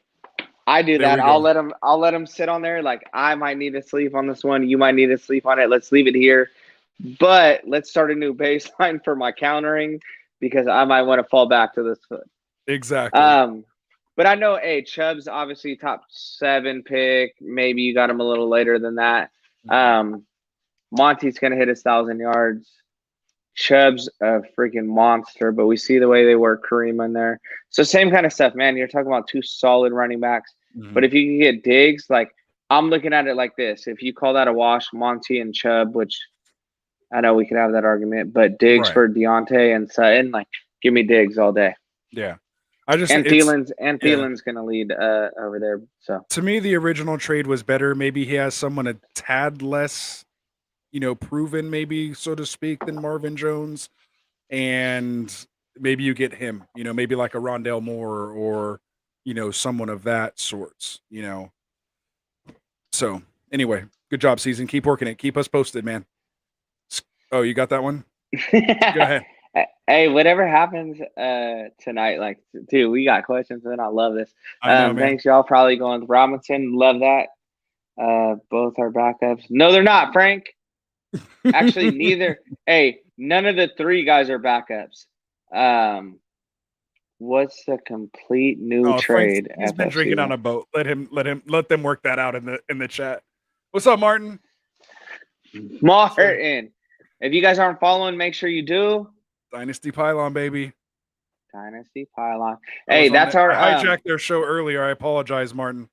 I do there that. we I'll go. let him sit on there. Like, I might need to sleep on this one. You might need to sleep on it. Let's leave it here. But let's start a new baseline for my countering because I might want to fall back to this foot. Exactly. But I know, hey, Chubb's obviously top 7 pick. Maybe you got him a little later than that. Monty's gonna hit 1,000 yards. Chubb's a freaking monster, but we see the way they work Kareem in there. So same kind of stuff, man. You're talking about 2 solid running backs. But if you can get Diggs, like I'm looking at it like this. If you call that a wash, Monty and Chubb, which I know we could have that argument, but Diggs for Deontay and Sutton, like give me Diggs all day. Yeah. Thielen's gonna lead over there. So to me, the original trade was better. Maybe he has someone a tad less, proven, maybe so to speak, than Marvin Jones, and maybe you get him. Maybe like a Rondell Moore or someone of that sorts. So anyway, good job, season. Keep working it. Keep us posted, man. Oh, you got that one? Go ahead. Hey, whatever happens tonight, like, dude, we got questions, and I love this. I know, man. Thanks, y'all. Probably going with Robinson. Love that. Both are backups. No, they're not, Frank. Actually, neither. Hey, none of the three guys are backups. What's the complete new trade? He's been drinking on a boat. Let them work that out in the chat. What's up, Martin? Martin. If you guys aren't following, make sure you do. Dynasty Pylon, baby. Dynasty Pylon. Hey, that's our. I hijacked their show earlier. I apologize, Martin.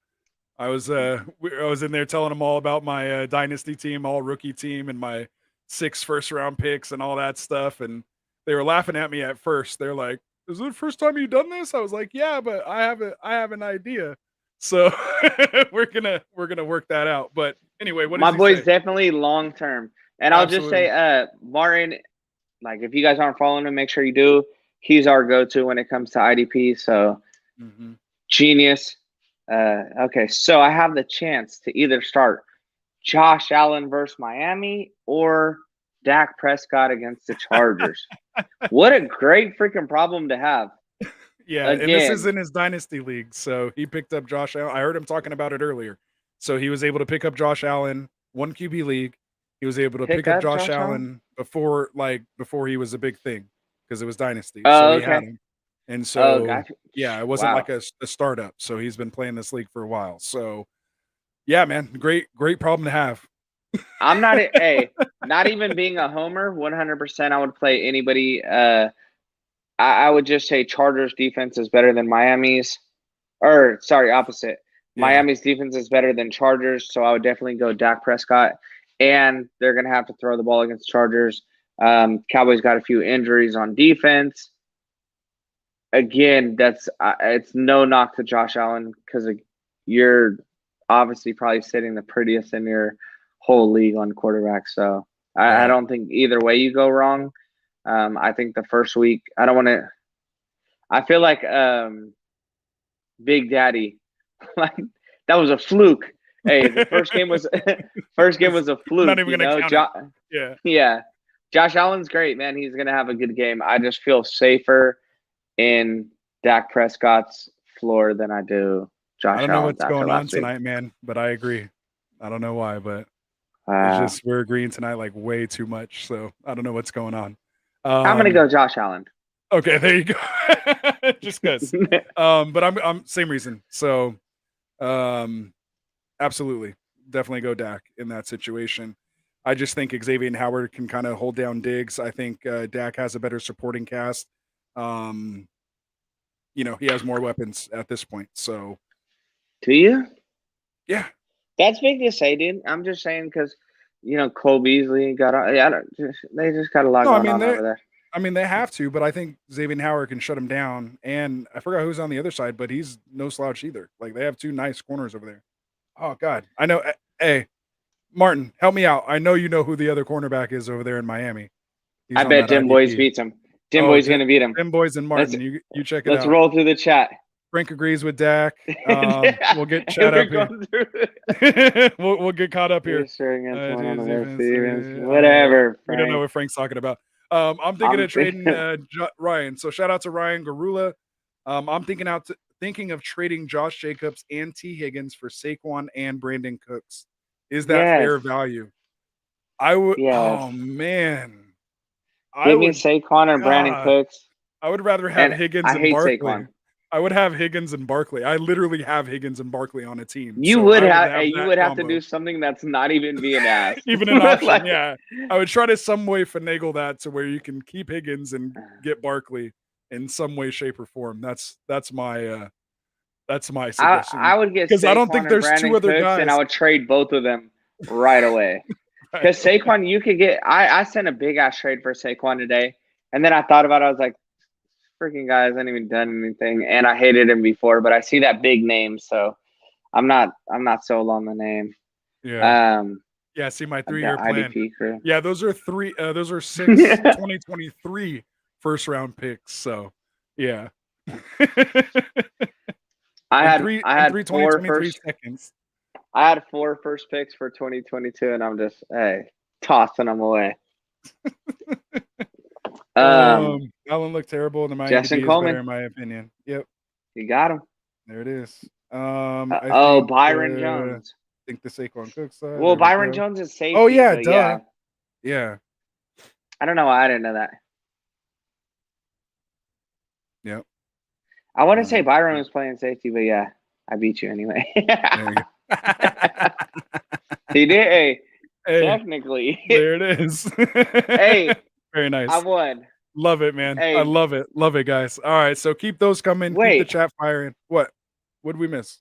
I was in there telling them all about my dynasty team, all rookie team, and my 6 first-round picks and all that stuff. And they were laughing at me at first. They're like, "Is it the first time you've done this?" I was like, "Yeah, but I have an idea." So we're gonna work that out. But anyway, what my boy's say? Definitely long term. And I'll just say, Martin, like if you guys aren't following him, make sure you do. He's our go-to when it comes to IDP. So genius. Okay, so I have the chance to either start Josh Allen versus Miami or Dak Prescott against the Chargers. What a great freaking problem to have. Yeah, again, and this is in his dynasty league, so he picked up Josh Allen. I heard him talking about it earlier. So he was able to pick up Josh Allen, 1 QB league. He was able to pick up Josh Allen before he was a big thing because it was dynasty. So he had him. And so, yeah, it wasn't like a startup. So he's been playing this league for a while. So, yeah, man, great problem to have. I'm not not even being a homer. 100%, I would play anybody. I would just say Chargers defense is better than Miami's. Or sorry, opposite. Yeah. Miami's defense is better than Chargers, so I would definitely go Dak Prescott. And they're gonna have to throw the ball against Chargers. Cowboys got a few injuries on defense. Again, it's no knock to Josh Allen because you're obviously probably sitting the prettiest in your whole league on quarterback. So I don't think either way you go wrong. I think the first week, I feel like Big Daddy, like that was a fluke. Hey, the first game was a fluke. Not even gonna count it. Yeah. Josh Allen's great, man. He's gonna have a good game. I just feel safer in Dak Prescott's floor than I do Josh Allen. I don't know what's going on tonight, man, but I agree. I don't know why, but it's just we're agreeing tonight like way too much. So I don't know what's going on. I'm gonna go Josh Allen. Okay, there you go. Just because. But I'm same reason. So, absolutely, definitely go Dak in that situation. I just think Xavier Howard can kind of hold down Diggs. I think Dak has a better supporting cast. He has more weapons at this point. So, do you? Yeah, that's big to say, dude. I'm just saying because Cole Beasley got. They just got a lot going on over there. I mean, they have to, but I think Xavier Howard can shut him down. And I forgot who's on the other side, but he's no slouch either. Like, they have 2 nice corners over there. Oh, God. I know. Hey, Martin, help me out. I know you know who the other cornerback is over there in Miami. I bet Dim Boys beats him. Dim Boys going to beat him. Dim Boys and Martin. You check it out. Let's roll through the chat. Frank agrees with Dak. We'll get chat up here. we'll get caught up here. Whatever. We don't know what Frank's talking about. I'm thinking of trading Ryan. So shout out to Ryan Garula. I'm thinking of trading Josh Jacobs and T. Higgins for Saquon and Brandon Cooks. Is that fair value? I would. Yes. Oh man. Give me Saquon or Brandon Cooks. I would rather have Higgins and Barkley. Saquon. I would have Higgins and Barkley. I literally have Higgins and Barkley on a team. You would have to do something that's not even being asked. Even an option, yeah. I would try to some way finagle that to where you can keep Higgins and get Barkley in some way, shape, or form. That's my suggestion. I would get because I don't think there's Brandon 2 other Cooks, guys, and I would trade both of them right away. Because Saquon, you could get. I sent a big ass trade for Saquon today, and then I thought about it. I was like, freaking guy hasn't even done anything, and I hated him before, but I see that big name, so I'm not sold on the name. Yeah. Yeah, see my 3-year plan. Yeah, those are 6 2023 first round picks. So yeah. I had 3 seconds. I had 4 first picks for 2022, and I'm just tossing them away. Allen looked terrible in the Miami Justin Coleman, better in my opinion. Yep. You got him. There it is. Byron Jones. think the Saquon Cook side. Well, There we Byron go. Jones is safety. Oh yeah, but duh. Yeah. I don't know why I didn't know that. Yep. I want to say Byron was playing safety, but yeah, I beat you anyway. There you go. He did. Hey, Hey, technically. there it is. Hey, very nice. I won. Love it, man. Hey. I love it. Love it, guys. All right, so keep those coming. Keep the Wait. chat firing. What? What did we miss?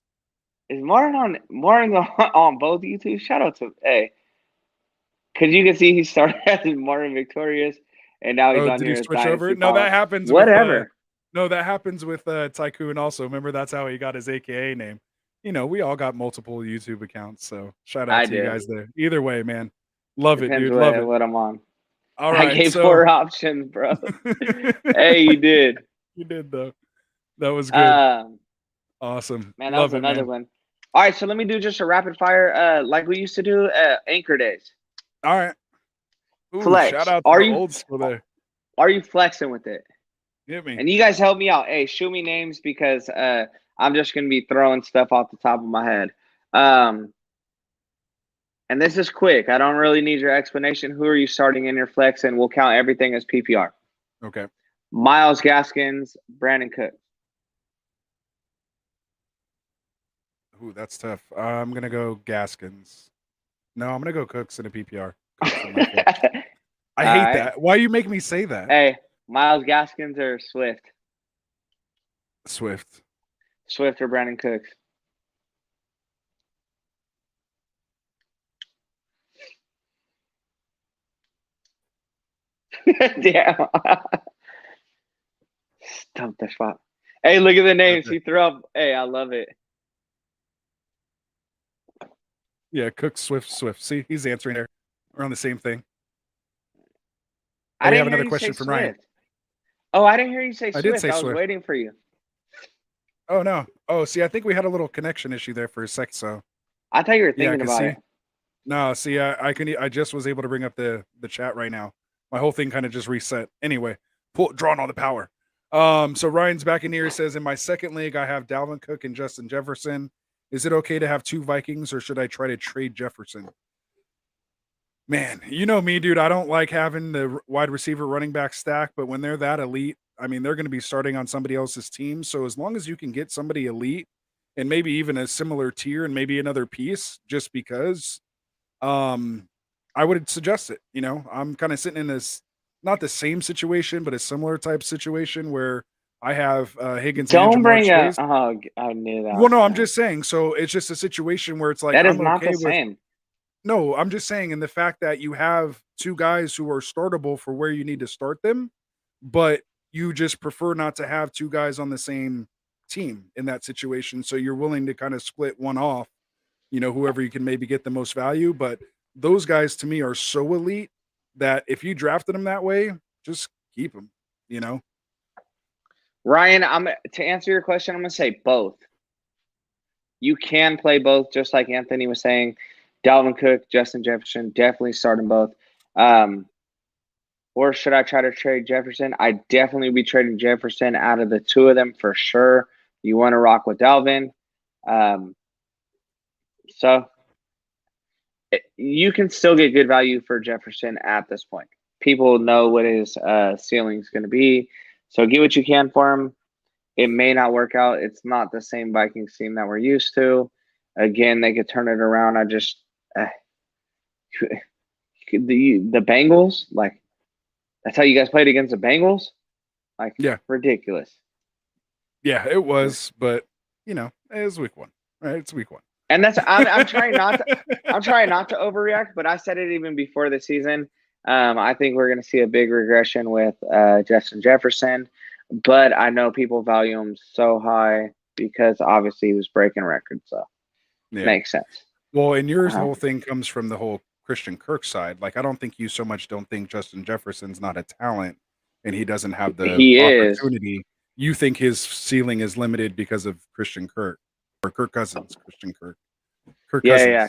Is Martin on both YouTube? Shout out to because you can see he started as Martin Victorious, and now he's Oh, on did here he as switch over? Dynasty No, Paul. that happens Whatever. that happens with Tycoon also. Remember, that's how he got his AKA name. You know, we all got multiple YouTube accounts, so shout out to you guys there. Either way, man. Love it, dude. Love it. What I'm on. All right. I gave 4 options, bro. Hey, you did. You did though. That was good. Awesome. Man, that Love was it, another man. one. All right, so let me do just a rapid fire like we used to do Anchor Days. All right. Ooh, Flex. Shout out to the old school there. Are you flexing with it? Hit me. And you guys help me out. Hey, shoot me names because I'm just going to be throwing stuff off the top of my head. And this is quick. I don't really need your explanation. Who are you starting in your flex? And we'll count everything as PPR. Okay. Myles Gaskins, Brandon Cook. Ooh, that's tough. I'm going to go Gaskins. No, I'm going to go Cooks in a PPR. I hate that. Why you make me say that? Hey, Myles Gaskins or Swift? Swift. Swift or Brandon Cooks? Damn. Stump the spot. Hey, look at the names he threw up. Hey, I love it. Yeah, Cook, Swift. See, he's answering there. We're on the same thing. I we have another question from Ryan. Oh, I didn't hear you say Swift. I did say I was Swift. waiting for you. Oh, no. Oh, see, I think we had a little connection issue there for a sec, so. I thought you were thinking about it. No, see, I just was able to bring up the chat right now. My whole thing kind of just reset. Anyway, drawing all the power. So Ryan's back in here. He says, in my second league, I have Dalvin Cook and Justin Jefferson. Is it okay to have 2 Vikings, or should I try to trade Jefferson? Man, you know me, dude. I don't like having the wide receiver running back stack, but when they're that elite, I mean, they're going to be starting on somebody else's team. So as long as you can get somebody elite and maybe even a similar tier and maybe another piece, just because, I would suggest it. You know, I'm kind of sitting in this, not the same situation, but a similar type situation where I have Higgins. Don't bring up. Oh, I knew that. Well, no, I'm just saying. So it's just a situation where it's like that is I'm not okay the same. No, I'm just saying in the fact that you have 2 guys who are startable for where you need to start them, but you just prefer not to have 2 guys on the same team in that situation. So you're willing to kind of split one off, you know, whoever you can maybe get the most value. But those guys to me are so elite that if you drafted them that way, just keep them, you know? Ryan, to answer your question, I'm going to say both. You can play both, just like Anthony was saying. Dalvin Cook, Justin Jefferson, definitely start them both. Or should I try to trade Jefferson? I definitely be trading Jefferson out of the 2 of them for sure. You want to rock with Dalvin. So you can still get good value for Jefferson at this point. People know what his ceiling is going to be. So get what you can for him. It may not work out. It's not the same Vikings team that we're used to. Again, they could turn it around. I just the Bengals, like, that's how you guys played against the Bengals? Like, yeah, ridiculous. Yeah, it was, but you know, it was week 1, right? It's week 1. And that's I'm trying not to overreact, but I said it even before the season. I think we're going to see a big regression with Justin Jefferson, but I know people value him so high because obviously he was breaking records, so makes sense. Well, and yours whole thing comes from the whole Christian Kirk side. Like, I don't think you so much don't think Justin Jefferson's not a talent and he doesn't have the opportunity. You think his ceiling is limited because of Christian Kirk or Kirk Cousins, Christian Kirk. Kirk Cousins. Yeah.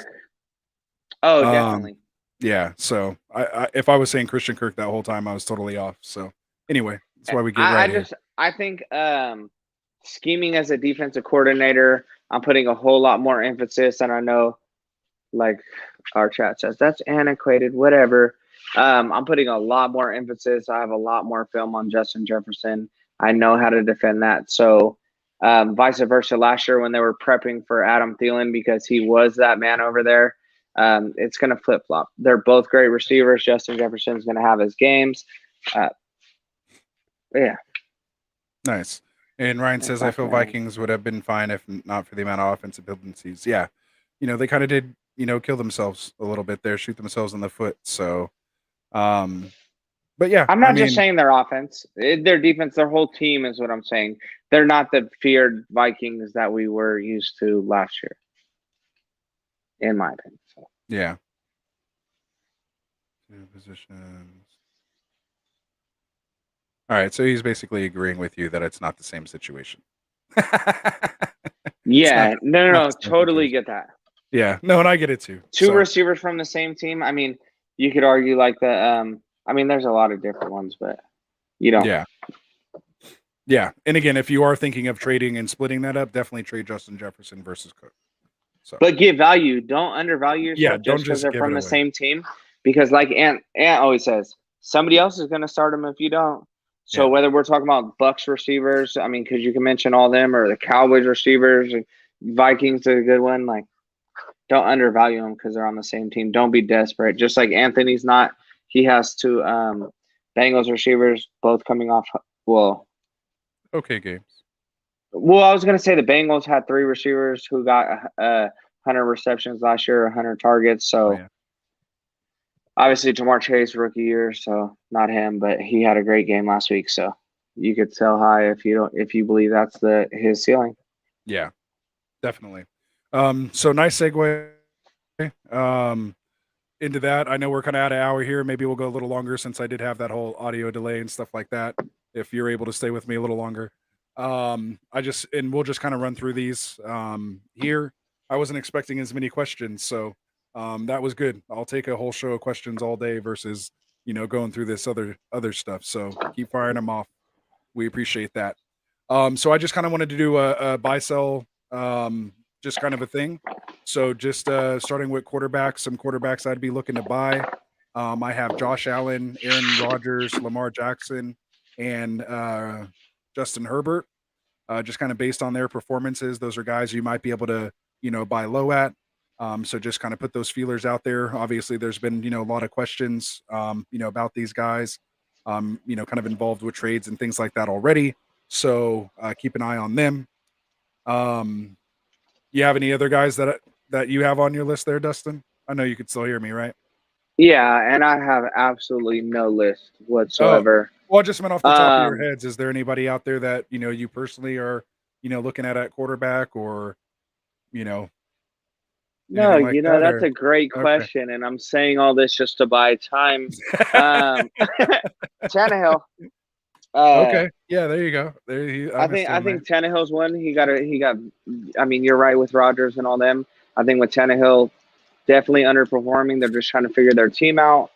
Oh, definitely. Yeah. So I if I was saying Christian Kirk that whole time, I was totally off. So anyway, that's why we get right here. I think scheming as a defensive coordinator, I'm putting a whole lot more emphasis, and I know like our chat says, that's antiquated, whatever. I'm putting a lot more emphasis. I have a lot more film on Justin Jefferson. I know how to defend that. So, vice versa, last year when they were prepping for Adam Thielen because he was that man over there, it's going to flip flop. They're both great receivers. Justin Jefferson's going to have his games. Yeah. Nice. And Ryan says, I feel Vikings would have been fine if not for the amount of offensive abilities. Yeah. They kind of did, kill themselves a little bit there, shoot themselves in the foot. So, but yeah. I'm not just saying their offense, their defense, their whole team is what I'm saying. They're not the feared Vikings that we were used to last year, in my opinion. So. Yeah. Two positions. All right, so he's basically agreeing with you that it's not the same situation. Yeah, no, totally get that. Yeah, no, and I get it too. Two receivers from the same team. I mean, you could argue like the. I mean, there's a lot of different ones, but you don't. Yeah, and again, if you are thinking of trading and splitting that up, definitely trade Justin Jefferson versus Cook. So, but give value. Don't undervalue yourself just because they're from the same team. Because, like Ant always says, somebody else is going to start them if you don't. So whether we're talking about Bucks receivers, I mean, because you can mention all them, or the Cowboys receivers, Vikings are a good one. Like, don't undervalue them because they're on the same team. Don't be desperate. Just like Anthony's not, he has two Bengals receivers, both coming off. Well, okay, games. Well, I was going to say the Bengals had 3 receivers who got 100 receptions last year, 100 targets. So. Obviously, Jamar Chase, rookie year, so not him, but he had a great game last week. So you could sell high if you believe that's his ceiling. Yeah, definitely. So nice segue into that. I know we're kind of at an hour here. Maybe we'll go a little longer since I did have that whole audio delay and stuff like that. If you're able to stay with me a little longer, we'll just kind of run through these here. I wasn't expecting as many questions, so. That was good. I'll take a whole show of questions all day versus, going through this other stuff. So keep firing them off. We appreciate that. So I just kind of wanted to do a buy sell, just kind of a thing. So just starting with quarterbacks, some quarterbacks I'd be looking to buy. I have Josh Allen, Aaron Rodgers, Lamar Jackson, and Justin Herbert. Just kind of based on their performances, those are guys you might be able to, buy low at. So just kind of put those feelers out there. Obviously, there's been, a lot of questions, about these guys, kind of involved with trades and things like that already. So keep an eye on them. You have any other guys that you have on your list there, Dustin? I know you could still hear me, right? Yeah, and I have absolutely no list whatsoever. Well, I just meant off the top of your heads. Is there anybody out there that, you personally are, looking at quarterback or, No, like that's a great question, and I'm saying all this just to buy time. Tannehill. Okay. Yeah, there you go. I think Tannehill's one. He got. I mean, you're right with Rodgers and all them. I think with Tannehill, definitely underperforming. They're just trying to figure their team out.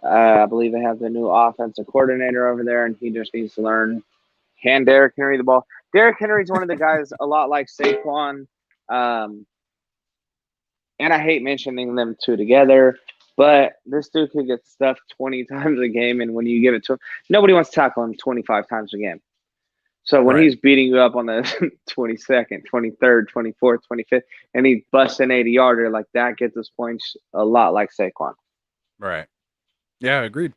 I believe they have the new offensive coordinator over there, and he just needs to learn. Hand Derrick Henry the ball. Derrick Henry's one of the guys a lot like Saquon. And I hate mentioning them two together, but this dude could get stuffed 20 times a game, and when you give it to him, nobody wants to tackle him 25 times a game. So when he's beating you up on the 22nd, 23rd, 24th, 25th, and he busts an 80-yarder, like that gets us points a lot like Saquon. Right. Yeah, agreed.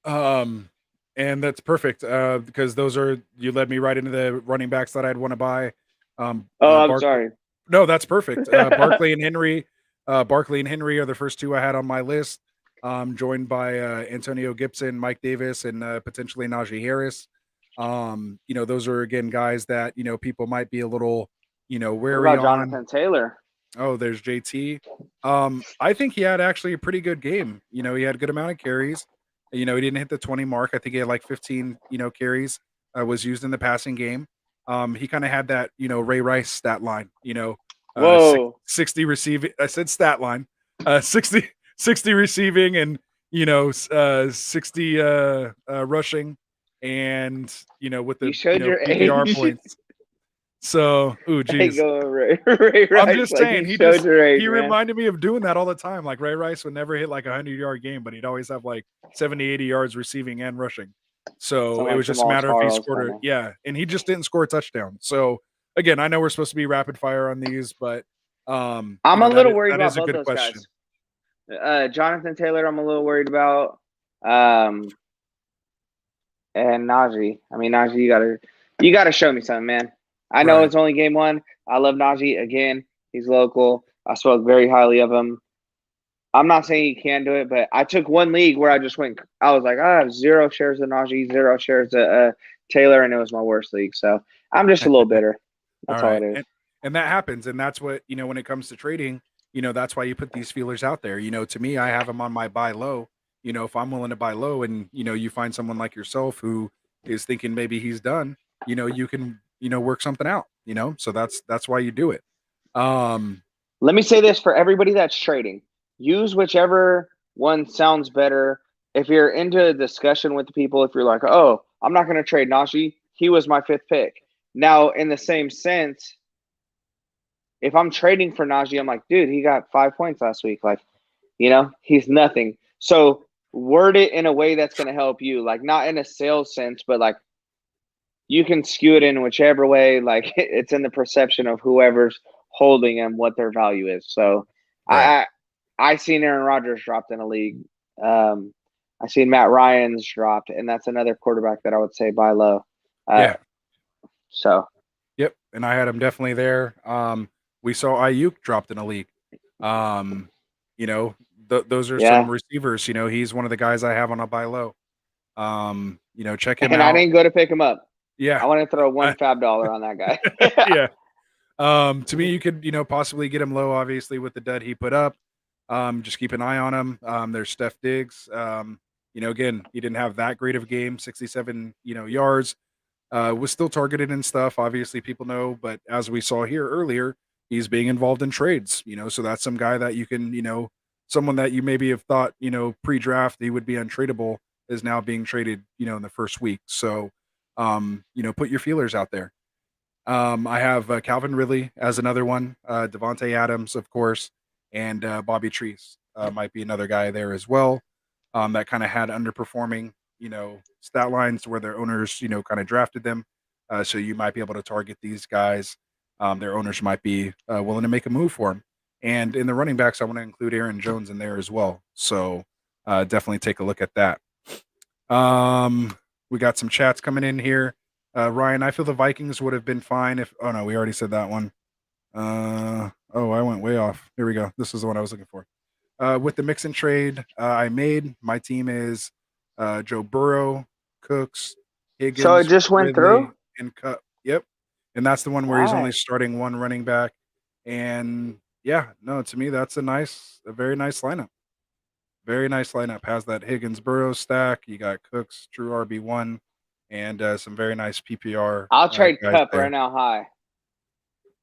And that's perfect because those are – you led me right into the running backs that I'd want to buy. I'm sorry. No, that's perfect. Barkley and Henry are the first two I had on my list, joined by Antonio Gibson, Mike Davis, and potentially Najee Harris. Those are, again, guys that, people might be a little, wary what about on. Jonathan Taylor? Oh, there's JT. I think he had actually a pretty good game. He had a good amount of carries. He didn't hit the 20 mark. I think he had like 15, carries was used in the passing game. He kind of had that, Ray Rice stat line, 60 receiving. I said stat line, 60 receiving and, 60 rushing and, with the your PPR age. points. So, ooh, Hey, geez. go Ray I'm Rice just like saying, he showed your age, he man. reminded me of doing that all the time. Like Ray Rice would never hit like a 100-yard game, but he'd always have like 70, 80 yards receiving and rushing. So Sound it like was just a Jamal matter if he Charles scored kind it. of. Yeah. And he just didn't score a touchdown. So again, I know we're supposed to be rapid fire on these, but I'm a that little is, worried that about is a both good those question. guys. Jonathan Taylor, I'm a little worried about. And Najee. I mean, Najee, you gotta show me something, man. I know Right. it's only game one. I love Najee. Again, he's local. I spoke very highly of him. I'm not saying he can do it, but I took one league where I just went. I was like, I have 0 shares of Najee, 0 shares of Taylor, and it was my worst league. So I'm just a little bitter. All That's all right. it is. And that happens. And that's what, when it comes to trading, that's why you put these feelers out there. To me, I have them on my buy low. If I'm willing to buy low and, you find someone like yourself who is thinking maybe he's done, you can, work something out, so that's why you do it. Let me say this for everybody that's trading: use whichever one sounds better. If you're into a discussion with the people, if you're like, oh, I'm not going to trade Najee, he was my 5th pick. Now, in the same sense, if I'm trading for Najee, I'm like, dude, he got 5 points last week. Like, he's nothing. So word it in a way that's going to help you, like not in a sales sense, but like you can skew it in whichever way. Like it's in the perception of whoever's holding him, what their value is. So Right. I seen Aaron Rodgers dropped in a league. I seen Matt Ryan's dropped, and that's another quarterback that I would say buy low. Yeah. So Yep. And I had him definitely there. We saw Ayuk dropped in a league. Um, those are some yeah, receivers. He's one of the guys I have on a buy low. Check him and I out. didn't go to pick him up. Yeah. I want to throw I, one fab dollar on that guy. yeah. To me, you could, possibly get him low, obviously, with the dud he put up. Just keep an eye on him. There's Steph Diggs. Again, he didn't have that great of a game, 67, yards. Was still targeted and stuff. Obviously, people know, but as we saw here earlier, he's being involved in trades, so that's some guy that you can, someone that you maybe have thought, pre-draft he would be untradeable is now being traded, in the first week. So, put your feelers out there. I have Calvin Ridley as another one, Devontae Adams, of course, and Bobby Treese might be another guy there as well. That kind of had underperforming, stat lines where their owners, kind of drafted them. So you might be able to target these guys. Their owners might be willing to make a move for them. And in the running backs, I want to include Aaron Jones in there as well. So definitely take a look at that. We got some chats coming in here. Ryan, I feel the Vikings would have been fine if. Oh no, we already said that one. Oh, I went way off. Here we go. This is the one I was looking for. With the mix and trade I made, my team is Joe Burrow, Cooks, So it Higgins, just went through. Ridley, and Cup. Yep, and that's the one where he's only Nice. starting one running back. And yeah, no, to me that's a very nice lineup. Very nice lineup. Has that Higgins Burrow stack. You got Cooks, true RB1, and some very nice PPR I'll trade guys Cup right there. now high.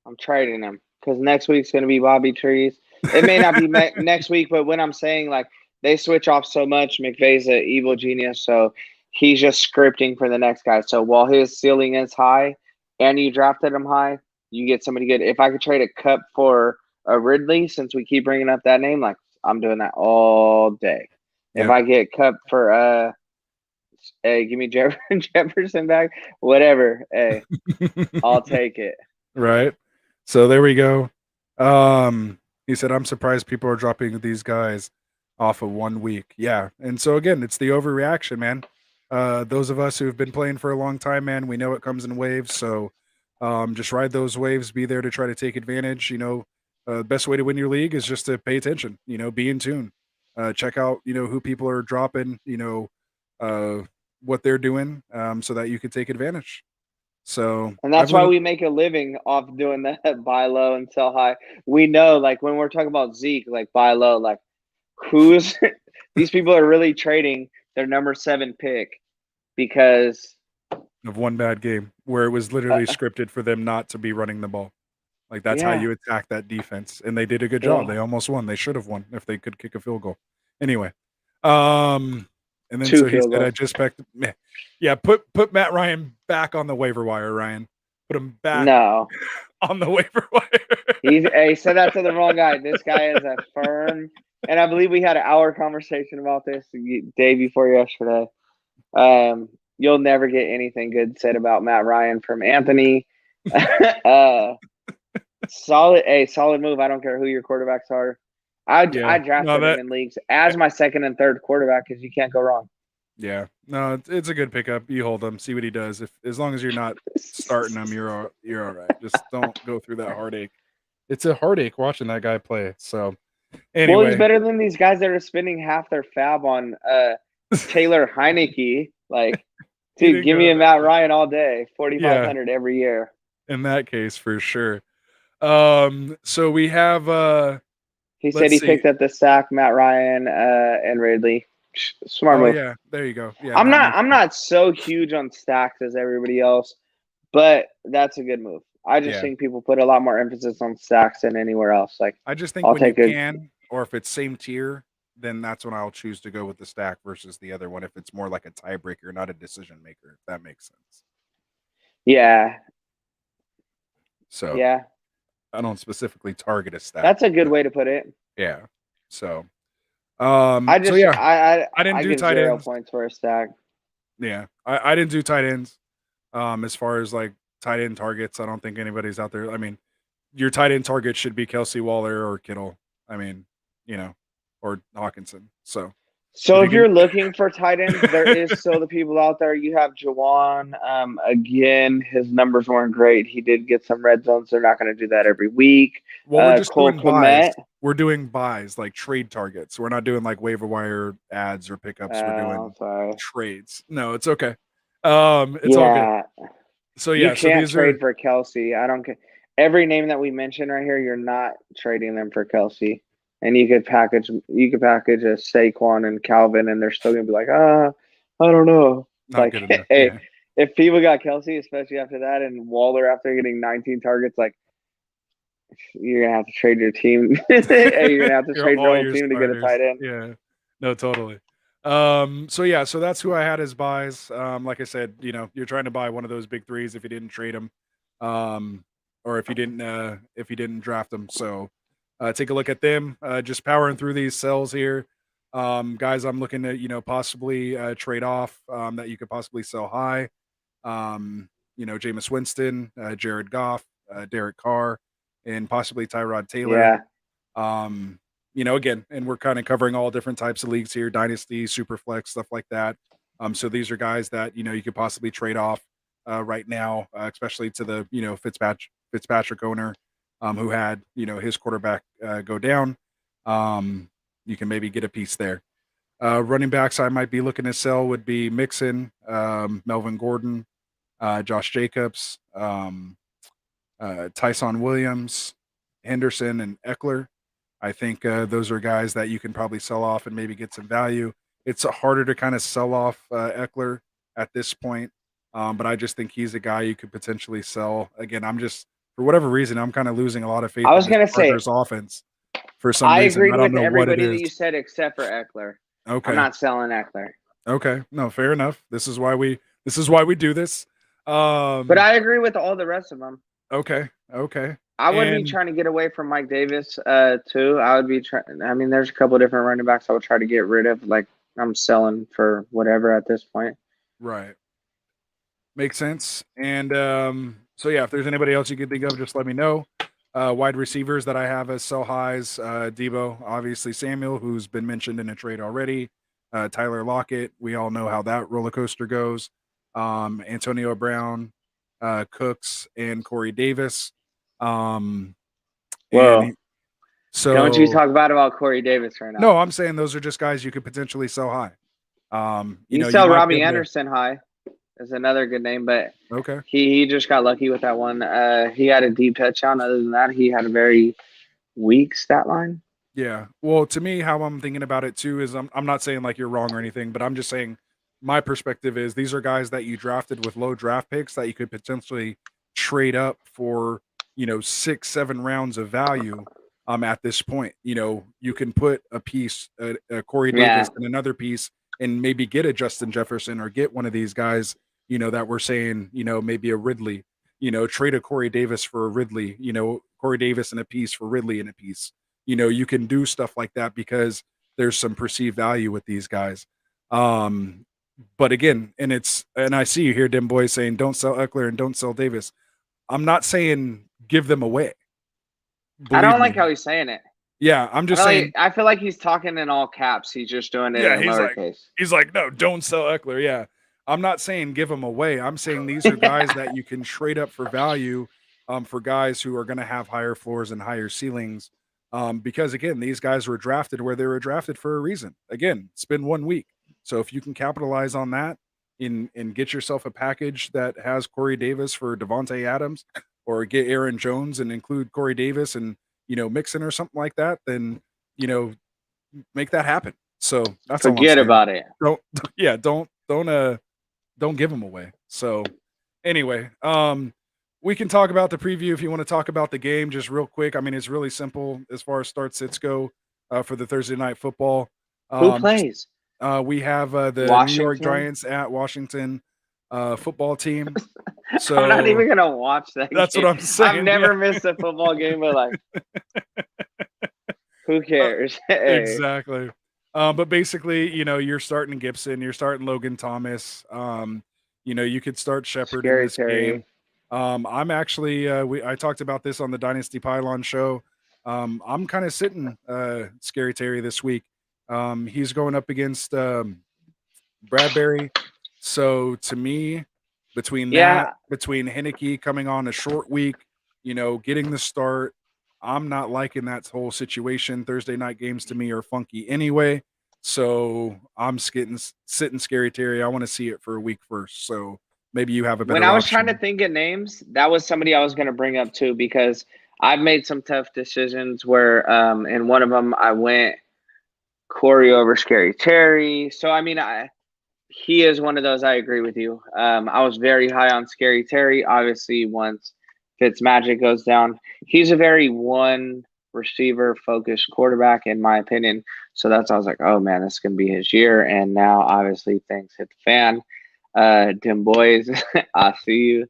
I'm trading him because next week's going to be Bobby Trees. It may not be next week, but when I'm saying like they switch off so much, McVay's an evil genius, so he's just scripting for the next guy. So while his ceiling is high and you drafted him high, you get somebody good. If I could trade a Cup for a Ridley, since we keep bringing up that name, like I'm doing that all day. If Yep. I get Cup for hey, give me Jefferson back, whatever. Hey, I'll take it. Right. So there we go. He said, I'm surprised people are dropping these guys off of 1 week. Yeah. And so again, it's the overreaction, man. Those of us who've been playing for a long time, man, we know it comes in waves. So just ride those waves, be there to try to take advantage. The best way to win your league is just to pay attention, be in tune. Check out, who people are dropping, uh, what they're doing, so that you can take advantage. So And I've that's why learned. we make a living off doing that buy low and sell high. We know, like when we're talking about Zeke, like buy low, like who's these people are really trading their number 7 pick because Of one bad game where it was literally scripted for them not to be running the ball. Like that's how yeah, you attack that defense, and they did a good job. yeah, They almost won. They should have won if they could kick a field goal. Anyway, and then 2 so he field said, "I goals. just yeah, put Matt Ryan back on the waiver wire, Ryan." put him back No. on the waiver wire. He said that to the wrong guy. This guy is a firm, and I believe we had an hour conversation about this the day before yesterday. You'll never get anything good said about Matt Ryan from Anthony. Solid move. I don't care who your quarterbacks are. I drafted him in leagues as my second and third quarterback because you can't go wrong. Yeah, no, it's a good pickup. You hold him, see what he does. As long as you're not starting him, you're all right. Just don't go through that heartache. It's a heartache watching that guy play. So anyway, well, he's better than these guys that are spending half their fab on Taylor Heineke. Like, dude, give me a Matt Ryan all day, 4,500 every year. In that case, for sure. So we have. He said he picked up the sack, Matt Ryan, and Ridley. Smart move. Yeah, there you go. Yeah, I'm not so huge on stacks as everybody else, but that's a good move. I just think people put a lot more emphasis on stacks than anywhere else. Like, I just think when you can, or if it's same tier, then that's when I'll choose to go with the stack versus the other one. If it's more like a tiebreaker, not a decision maker, if that makes sense. Yeah. So yeah, I don't specifically target a stack. That's a good way to put it. Yeah. So I didn't do tight 0 ends. points for a stack. Yeah, I didn't do tight ends. As far as like tight end targets, I don't think anybody's out there. I mean, your tight end target should be Kelsey, Waller, or Kittle. I mean, or Hawkinson. So if you're looking for tight ends, there is still the people out there. You have Jawan. Again, his numbers weren't great. He did get some red zones. They're not going to do that every week. Well, we're just doing buys. We're doing buys, like trade targets. We're not doing like waiver wire ads or pickups. We're doing trades. No, it's okay. It's all good. So yeah, you can't trade for Kelsey. I don't care. Every name that we mentioned right here, you're not trading them for Kelsey. And you could package a Saquon and Calvin, and they're still gonna be like, I don't know. Not good enough. Hey, if people got Kelsey, especially after that, and Waller after getting 19 targets, like, you're gonna have to trade your team. You're gonna have to trade your whole team to get a tight end. Yeah, no, totally. So that's who I had as buys. Like I said, you're trying to buy one of those big threes if you didn't trade them, or if you didn't draft them. So take a look at them. Just powering through these cells here. Guys, I'm looking to possibly trade off that you could possibly sell high. Jameis Winston, Jared Goff, Derek Carr, and possibly Tyrod Taylor. Yeah. Again, and we're kind of covering all different types of leagues here, dynasty, super flex, stuff like that. So these are guys that, you could possibly trade off right now, especially to the, Fitzpatrick owner who had, his quarterback go down. You can maybe get a piece there. Running backs I might be looking to sell would be Mixon, Melvin Gordon, Josh Jacobs, Tyson Williams, Henderson, and Eckler. I think those are guys that you can probably sell off and maybe get some value. It's harder to kind of sell off Eckler at this point, but I just think he's a guy you could potentially sell. Again, for whatever reason, I'm kind of losing a lot of faith. I was going to say offense for some reason. I agreed with everybody that you said except for Eckler. Okay, I'm not selling Eckler. Okay, no, fair enough. This is why we do this. But I agree with all the rest of them. Okay. I would be trying to get away from Mike Davis too. I would be trying. I mean, there's a couple of different running backs I would try to get rid of. Like, I'm selling for whatever at this point. Right. Makes sense. And so yeah, if there's anybody else you can think of, just let me know. Wide receivers that I have as sell highs: Debo, obviously Samuel, who's been mentioned in a trade already. Tyler Lockett, we all know how that roller coaster goes. Antonio Brown, Cooks, and Corey Davis. So don't you talk about Corey Davis right now? No, I'm saying those are just guys you could potentially sell high. You sell Robbie Anderson high is another good name, but okay, he just got lucky with that one. He had a deep touchdown. Other than that, he had a very weak stat line. Yeah. Well, to me, how I'm thinking about it too is I'm not saying like you're wrong or anything, but I'm just saying my perspective is these are guys that you drafted with low draft picks that you could potentially trade up for, 6-7 rounds of value. At this point, you can put a piece, a Corey Davis and another piece, and maybe get a Justin Jefferson or get one of these guys, that we're saying, maybe a Ridley. trade a Corey Davis for a Ridley, Corey Davis and a piece for Ridley and a piece. You can do stuff like that because there's some perceived value with these guys. But again, and I see you here, Dim Boy, saying don't sell Eckler and don't sell Davis. I'm not saying give them away. I don't Believe like me. how he's saying it. Yeah, I'm just saying. I feel like he's talking in all caps. He's just doing it in lowercase. He's like, no, don't sell Eckler. Yeah, I'm not saying give them away. I'm saying these are guys that you can trade up for value, for guys who are going to have higher floors and higher ceilings. Because again, these guys were drafted where they were drafted for a reason. Again, it's been 1 week, so if you can capitalize on that and get yourself a package that has Corey Davis for Devontae Adams, or get Aaron Jones and include Corey Davis and Mixon or something like that, then make that happen. So that's forget about it. Don't give them away. So anyway, we can talk about the preview if you want to talk about the game just real quick. I mean, it's really simple as far as start sits go for the Thursday night football. Who plays? We have the Washington? New York Giants at Washington football team. So I'm not even gonna watch that. That's game. what I'm saying. I've never missed a football game, but like, who cares? Exactly. But basically, you're starting Gibson, you're starting Logan Thomas. You could start Shepard in this game. I'm actually I talked about this on the Dynasty Pylon show. I'm kind of sitting Scary Terry this week. He's going up against Bradbury. So to me, between Heineke coming on a short week, getting the start, I'm not liking that whole situation. Thursday night games to me are funky anyway. So I'm sitting Scary Terry. I want to see it for a week first. So maybe you have a better When I was option. trying to think of names, that was somebody I was going to bring up too, because I've made some tough decisions where in one of them I went Corey over Scary Terry. So, I mean, he is one of those. I agree with you. I was very high on Scary Terry. Obviously, once Fitzmagic goes down, he's a very one receiver focused quarterback, in my opinion. So that's why I was like, oh man, this is gonna be his year. And now, obviously, things hit the fan. Dim boys, I see you.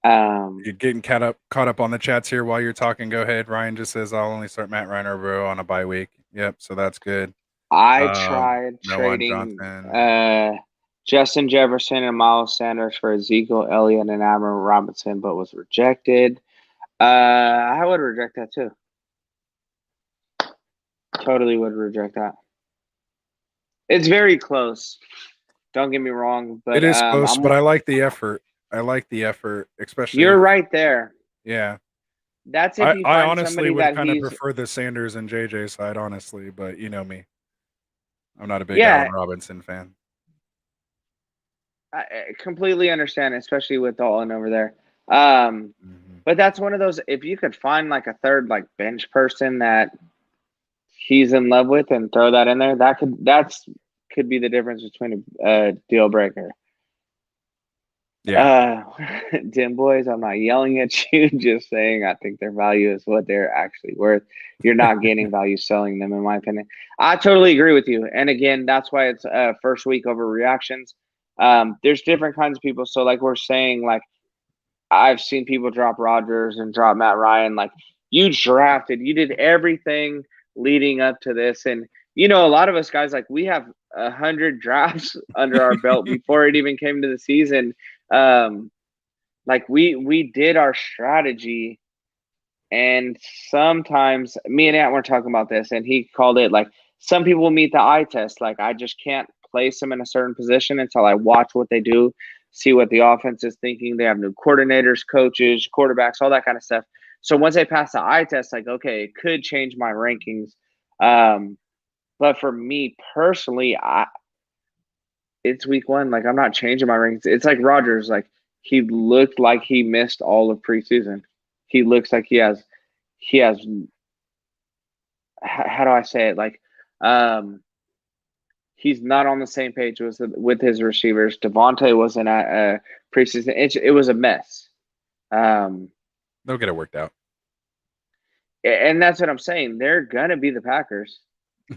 You're getting caught up on the chats here while you're talking. Go ahead. Ryan just says I'll only start Matt Ryan over on a bye week. Yep, so that's good. I tried trading Justin Jefferson and Miles Sanders for Ezekiel Elliott and Aaron Robinson, but was rejected. I would reject that too. Totally would reject that. It's very close. Don't get me wrong, but it is close. But I like the effort. Especially. You're right there. Yeah. That's if you find I honestly would kind of prefer the Sanders and JJ side, honestly, but you know me. I'm not a big Allen Robinson fan. I completely understand, especially with Dalton over there. But that's one of those, if you could find like a third like bench person that he's in love with and throw that in there, that could be the difference between a deal breaker. Yeah. Dim boys, I'm not yelling at you, just saying I think their value is what they're actually worth. You're not gaining value selling them, in my opinion. I totally agree with you. And again, that's why it's first week overreactions. There's different kinds of people. So like we're saying, like I've seen people drop Rodgers and drop Matt Ryan. Like you did everything leading up to this. And a lot of us guys, like we have 100 drafts under our belt before it even came to the season. Like we did our strategy, and sometimes me and Ant were talking about this, and he called it like some people meet the eye test. Like I just can't place them in a certain position until I watch what they do, see what the offense is thinking. They have new coordinators, coaches, quarterbacks, all that kind of stuff. So once they pass the eye test, like, okay, it could change my rankings. But for me personally, it's week one. Like I'm not changing my rankings. It's like Rodgers. Like he looked like he missed all of preseason. He looks like he has. How do I say it? Like, he's not on the same page with his receivers. Devontae wasn't at preseason. It was a mess. They'll get it worked out. And that's what I'm saying. They're gonna be the Packers.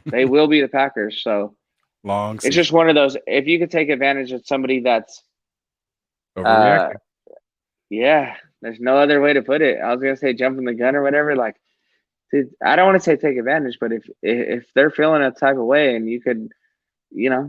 They will be the Packers. So long. It's just one of those. If you could take advantage of somebody that's overreacting. Yeah, There's no other way to put it. I was gonna say jumping the gun or whatever. Like, dude, I don't want to say take advantage, but if they're feeling a type of way and you could,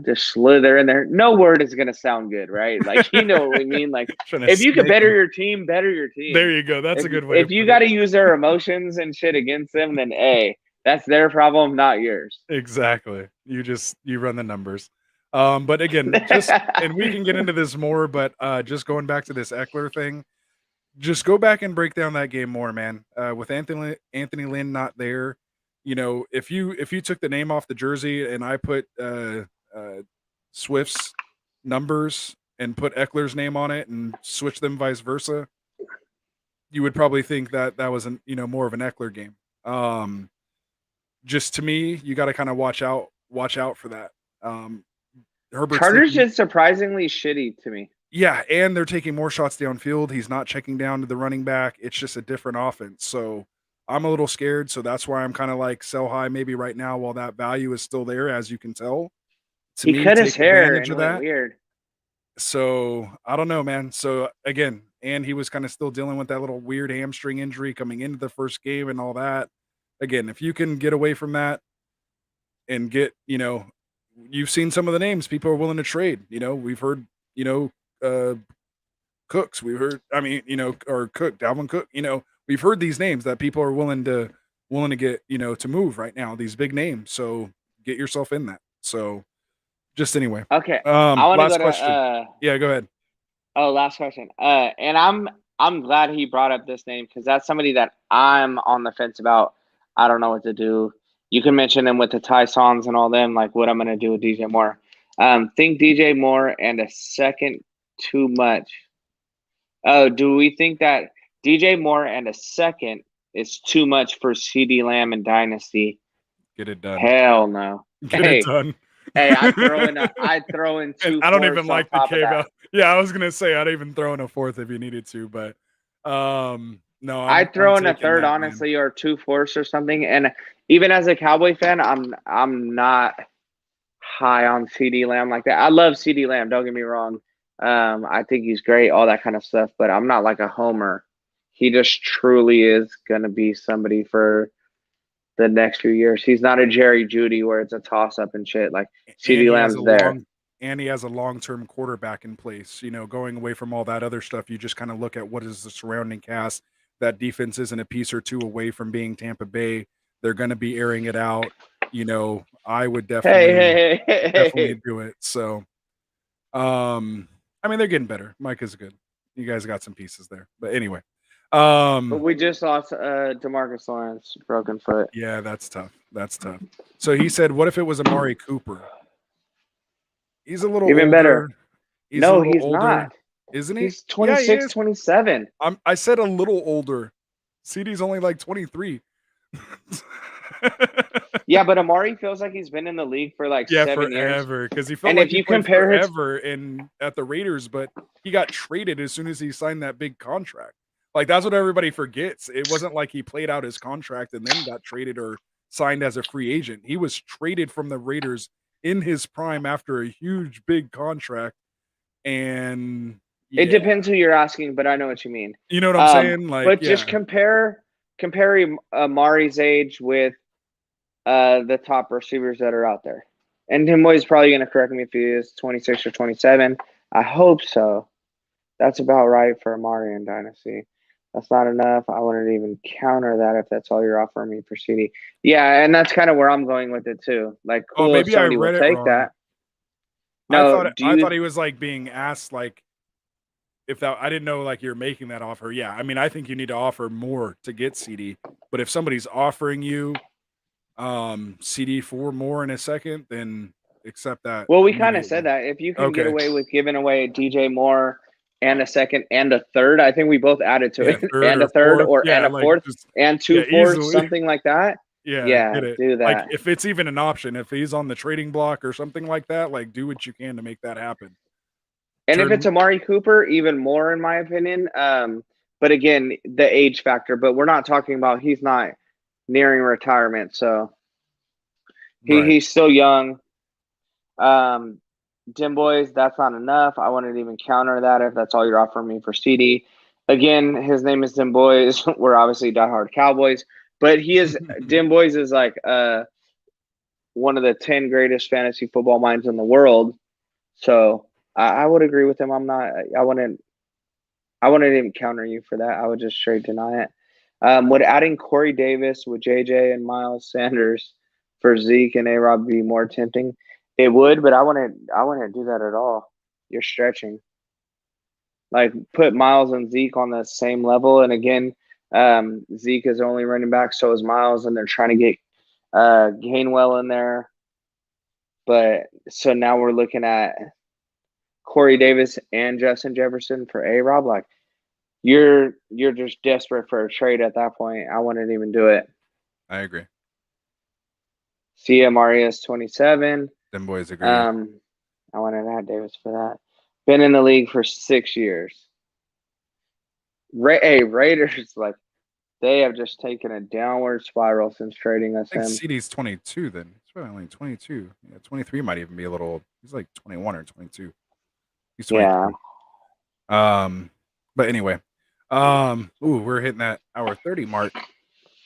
just slither in there, no word is gonna sound good, right? Like, you know what we mean? Like, Trying to if you could snake better 'em. your team, better your team. There you go. That's a good way to If you put got it. to use their emotions and shit against them, then hey, that's their problem, not yours. Exactly. You run the numbers. But again, and we can get into this more, but just going back to this Eckler thing, just go back and break down that game more, man. With Anthony Lynn not there, if you took the name off the jersey and I put Swift's numbers and put Eckler's name on it and switch them vice versa, you would probably think that that was more of an Eckler game. Just to me, you got to kind of watch out for that. Herbert's Carter's taking, just surprisingly shitty to me. yeah, and they're taking more shots downfield. He's not checking down to the running back. It's just a different offense. So I'm a little scared. So that's why I'm kind of like sell high maybe right now while that value is still there, as you can tell. To He me, cut his take hair advantage and of went that. weird. So I don't know, man. So again, and he was kind of still dealing with that little weird hamstring injury coming into the first game and all that. Again, if you can get away from that and get, you've seen some of the names people are willing to trade. We've heard, Cooks. We heard, or Cook, Dalvin Cook. We've heard these names that people are willing to get, to move right now. These big names. So get yourself in that. So just anyway. Okay, I want to Last go question. to. Yeah, go ahead. Oh, last question. And I'm glad he brought up this name because that's somebody that I'm on the fence about. I don't know what to do. You can mention him with the Tysons and all them, like what I'm gonna do with DJ Moore. Think DJ Moore and a second too much. Oh, do we think that DJ Moore and a second is too much for CD Lamb and Dynasty? Get it done. Hell no. Get it done. Hey, I'd throw in And two I don't fourths even on like the top of K that. value. Yeah, I was gonna say I'd even throw in a fourth if you needed to, but no, I'd throw in a taking third, that, man. honestly, or two fourths or something. And even as a Cowboy fan, I'm not high on CD Lamb like that. I love CD Lamb. Don't get me wrong. I think he's great, all that kind of stuff. But I'm not like a homer. He just truly is gonna be somebody for the next few years. He's not a Jerry Judy where it's a toss up and shit. Like CD Lamb's there. And he has a long-term quarterback in place. Going away from all that other stuff, you just kind of look at what is the surrounding cast. That defense isn't a piece or two away from being Tampa Bay. They're going to be airing it out. I would definitely do it. So, they're getting better. Mike is good. You guys got some pieces there, but anyway. But we just lost DeMarcus Lawrence, broken foot. Yeah, that's tough. So he said, "What if it was Amari Cooper?" He's a little even older. Better. He's no, a little he's older, not. Isn't he? He's 26, yeah, he 27. I said a little older. CD's only like 23. Yeah, but Amari feels like he's been in the league for like 7 years. Forever. Because he felt And like if he you played compare forever at the Raiders, but he got traded as soon as he signed that big contract. Like, that's what everybody forgets. It wasn't like he played out his contract and then got traded or signed as a free agent. He was traded from the Raiders in his prime after a huge, big contract. And it depends who you're asking, but I know what you mean. You know what I'm saying? Like, but just compare Amari's age with the top receivers that are out there. And Tim Boy's probably going to correct me if he is 26 or 27. I hope so. That's about right for Amari and Dynasty. That's not enough. I wouldn't even counter that if that's all you're offering me for CD. Yeah, and that's kind of where I'm going with it too. Like, cool, maybe if somebody I read will it take wrong. that. No, I thought he was like being asked like if that I didn't know like you're making that offer. Yeah, I think you need to offer more to get CD. But if somebody's offering you CD for more in a second, then accept that. Well, we kind of said that if you can get away with giving away DJ Moore and a second and a third, I think we both added to it, and a third and a fourth and two fourths, easily. Something like that. Yeah, get it. Do that. Like if it's even an option, if he's on the trading block or something like that, like do what you can to make that happen. And if it's Amari Cooper, even more in my opinion. But again, the age factor. But we're not talking about he's not nearing retirement, so he's still young. Dim Boys, that's not enough. I wouldn't even counter that if that's all you're offering me for CD. Again, his name is Dim Boys. We're obviously diehard Cowboys, but Dim Boys is like one of the 10 greatest fantasy football minds in the world. So I would agree with him. I wouldn't even counter you for that. I would just straight deny it. Would adding Corey Davis with JJ and Miles Sanders for Zeke and A-Rob be more tempting? It would, but I wouldn't do that at all. You're stretching. Like, put Miles and Zeke on the same level. And again, Zeke is only running back, so is Miles, and they're trying to get Gainwell in there. But so now we're looking at Corey Davis and Justin Jefferson for A-Rob. Like, you're just desperate for a trade at that point. I wouldn't even do it. I agree. CMRES 27. Them boys agree. I wanted to add Davis for that. Been in the league for 6 years. Raiders, like, they have just taken a downward spiral since trading us I think him. CD's 22 then. He's probably only 22. Yeah, 23 might even be a little old. He's like 21 or 22. He's 23. Yeah. But anyway. We're hitting that hour 30 mark.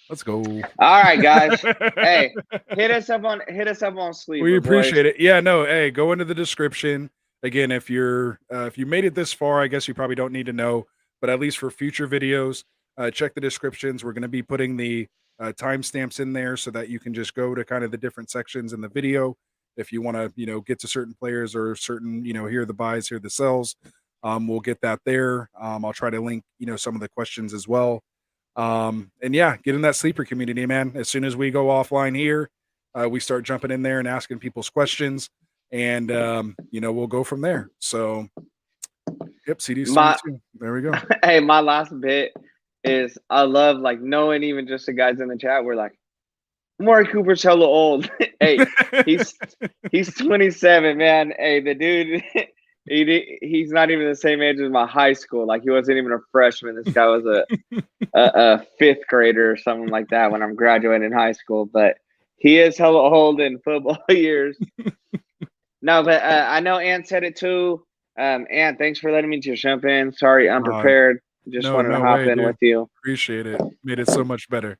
Let's go. All right, guys. Hey, hit us up on Sleeper. We appreciate it. Yeah, no, hey, go into the description. Again, if you made it this far, I guess you probably don't need to know, but at least for future videos, check the descriptions. We're going to be putting the timestamps in there so that you can just go to kind of the different sections in the video. If you want to, get to certain players or certain, here are the buys, here are the sells. We'll get that there. I'll try to link, some of the questions as well. And yeah, get in that sleeper community, man. As soon as we go offline here, we start jumping in there and asking people's questions, and we'll go from there. So, yep, CD's 22. There we go. Hey, my last bit is I love, like, knowing even just the guys in the chat. We're like, Amari Cooper's hella old. Hey, he's 27, man. Hey, the dude. He's not even the same age as my high school. Like, he wasn't even a freshman. This guy was a fifth grader or something like that when I'm graduating high school. But he is hella old in football years. No, but I know Ant said it too. Ant, thanks for letting me just jump in. Sorry, unprepared. Just wanted to hop in with you. Appreciate it. Made it so much better.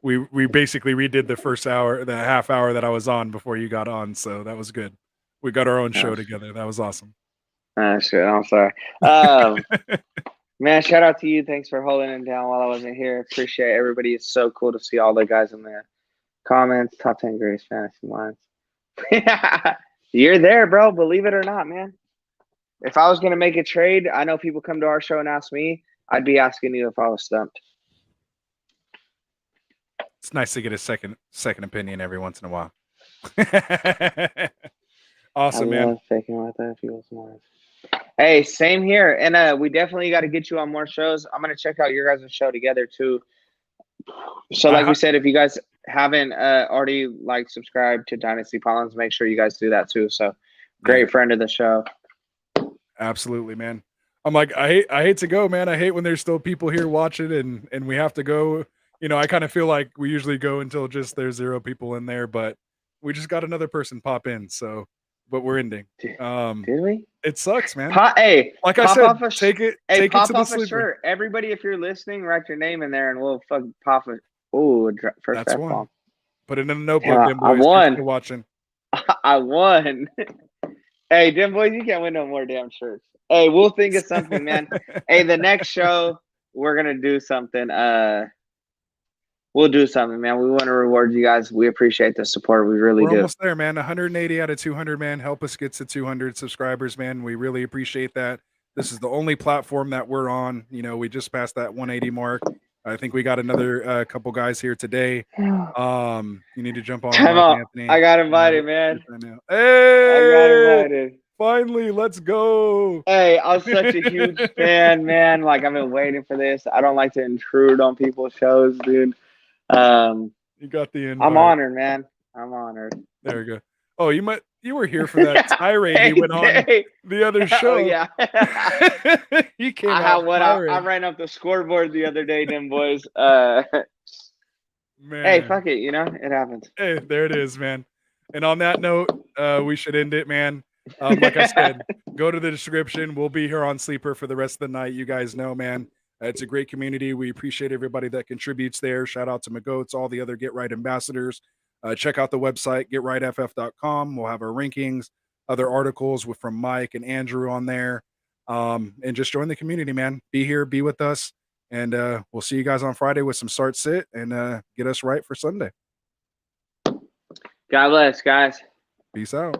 We basically redid the first hour, the half hour that I was on before you got on. So that was good. We got our own show together. That was awesome. Shit, I'm sorry. Man, shout out to you. Thanks for holding it down while I wasn't here. Appreciate everybody. It's so cool to see all the guys in the comments. Top 10 greatest fantasy minds. You're there, bro. Believe it or not, man. If I was going to make a trade, I know people come to our show and ask me. I'd be asking you if I was stumped. It's nice to get a second opinion every once in a while. Awesome, man. Love taking with that people's minds. Hey, same here. And we definitely got to get you on more shows. I'm going to check out your guys' show together too. So like we said, if you guys haven't already subscribed to Dynasty Pollins, make sure you guys do that too. So great friend of the show. Absolutely, man. I'm like, I hate to go, man. I hate when there's still people here watching and we have to go. I kind of feel like we usually go until just there's 0 people in there, but we just got another person pop in. So, but we're ending. Did we? It sucks, man. Like I said, take it to the sleeper. Shirt. Everybody, if you're listening, write your name in there and we'll pop it. Oh, first that's one. Bomb. Put it in the notebook, Dim Boys. I won. Watching. I won. Hey, Dim Boys, you can't win no more damn shirts. Hey, we'll think of something, man. Hey, the next show, we're going to do something. We'll do something, man. We want to reward you guys. We appreciate the support. We really do. We're almost there, man. 180 out of 200, man. Help us get to 200 subscribers, man. We really appreciate that. This is the only platform that we're on. We just passed that 180 mark. I think we got another couple guys here today. You need to jump on. Anthony. I got invited, man. Hey, I got invited. Finally, let's go. Hey, I'm such a huge fan, man. Like, I've been waiting for this. I don't like to intrude on people's shows, dude. You got the invite. I'm honored, man. I'm honored. There we go. Oh, you were here for that tirade he went on the other show. Oh, yeah. He came out. I ran up the scoreboard the other day, them boys. Man. Hey, fuck it. It happens. Hey, there it is, man. And on that note, we should end it, man. Like I said, go to the description. We'll be here on Sleeper for the rest of the night. You guys know, man. It's a great community. We appreciate everybody that contributes there. Shout out to McGoats, all the other Get Right ambassadors. Check out the website, getrightff.com. We'll have our rankings, other articles from Mike and Andrew on there. And just join the community, man. Be here, be with us. And we'll see you guys on Friday with some start sit and get us right for Sunday. God bless, guys. Peace out.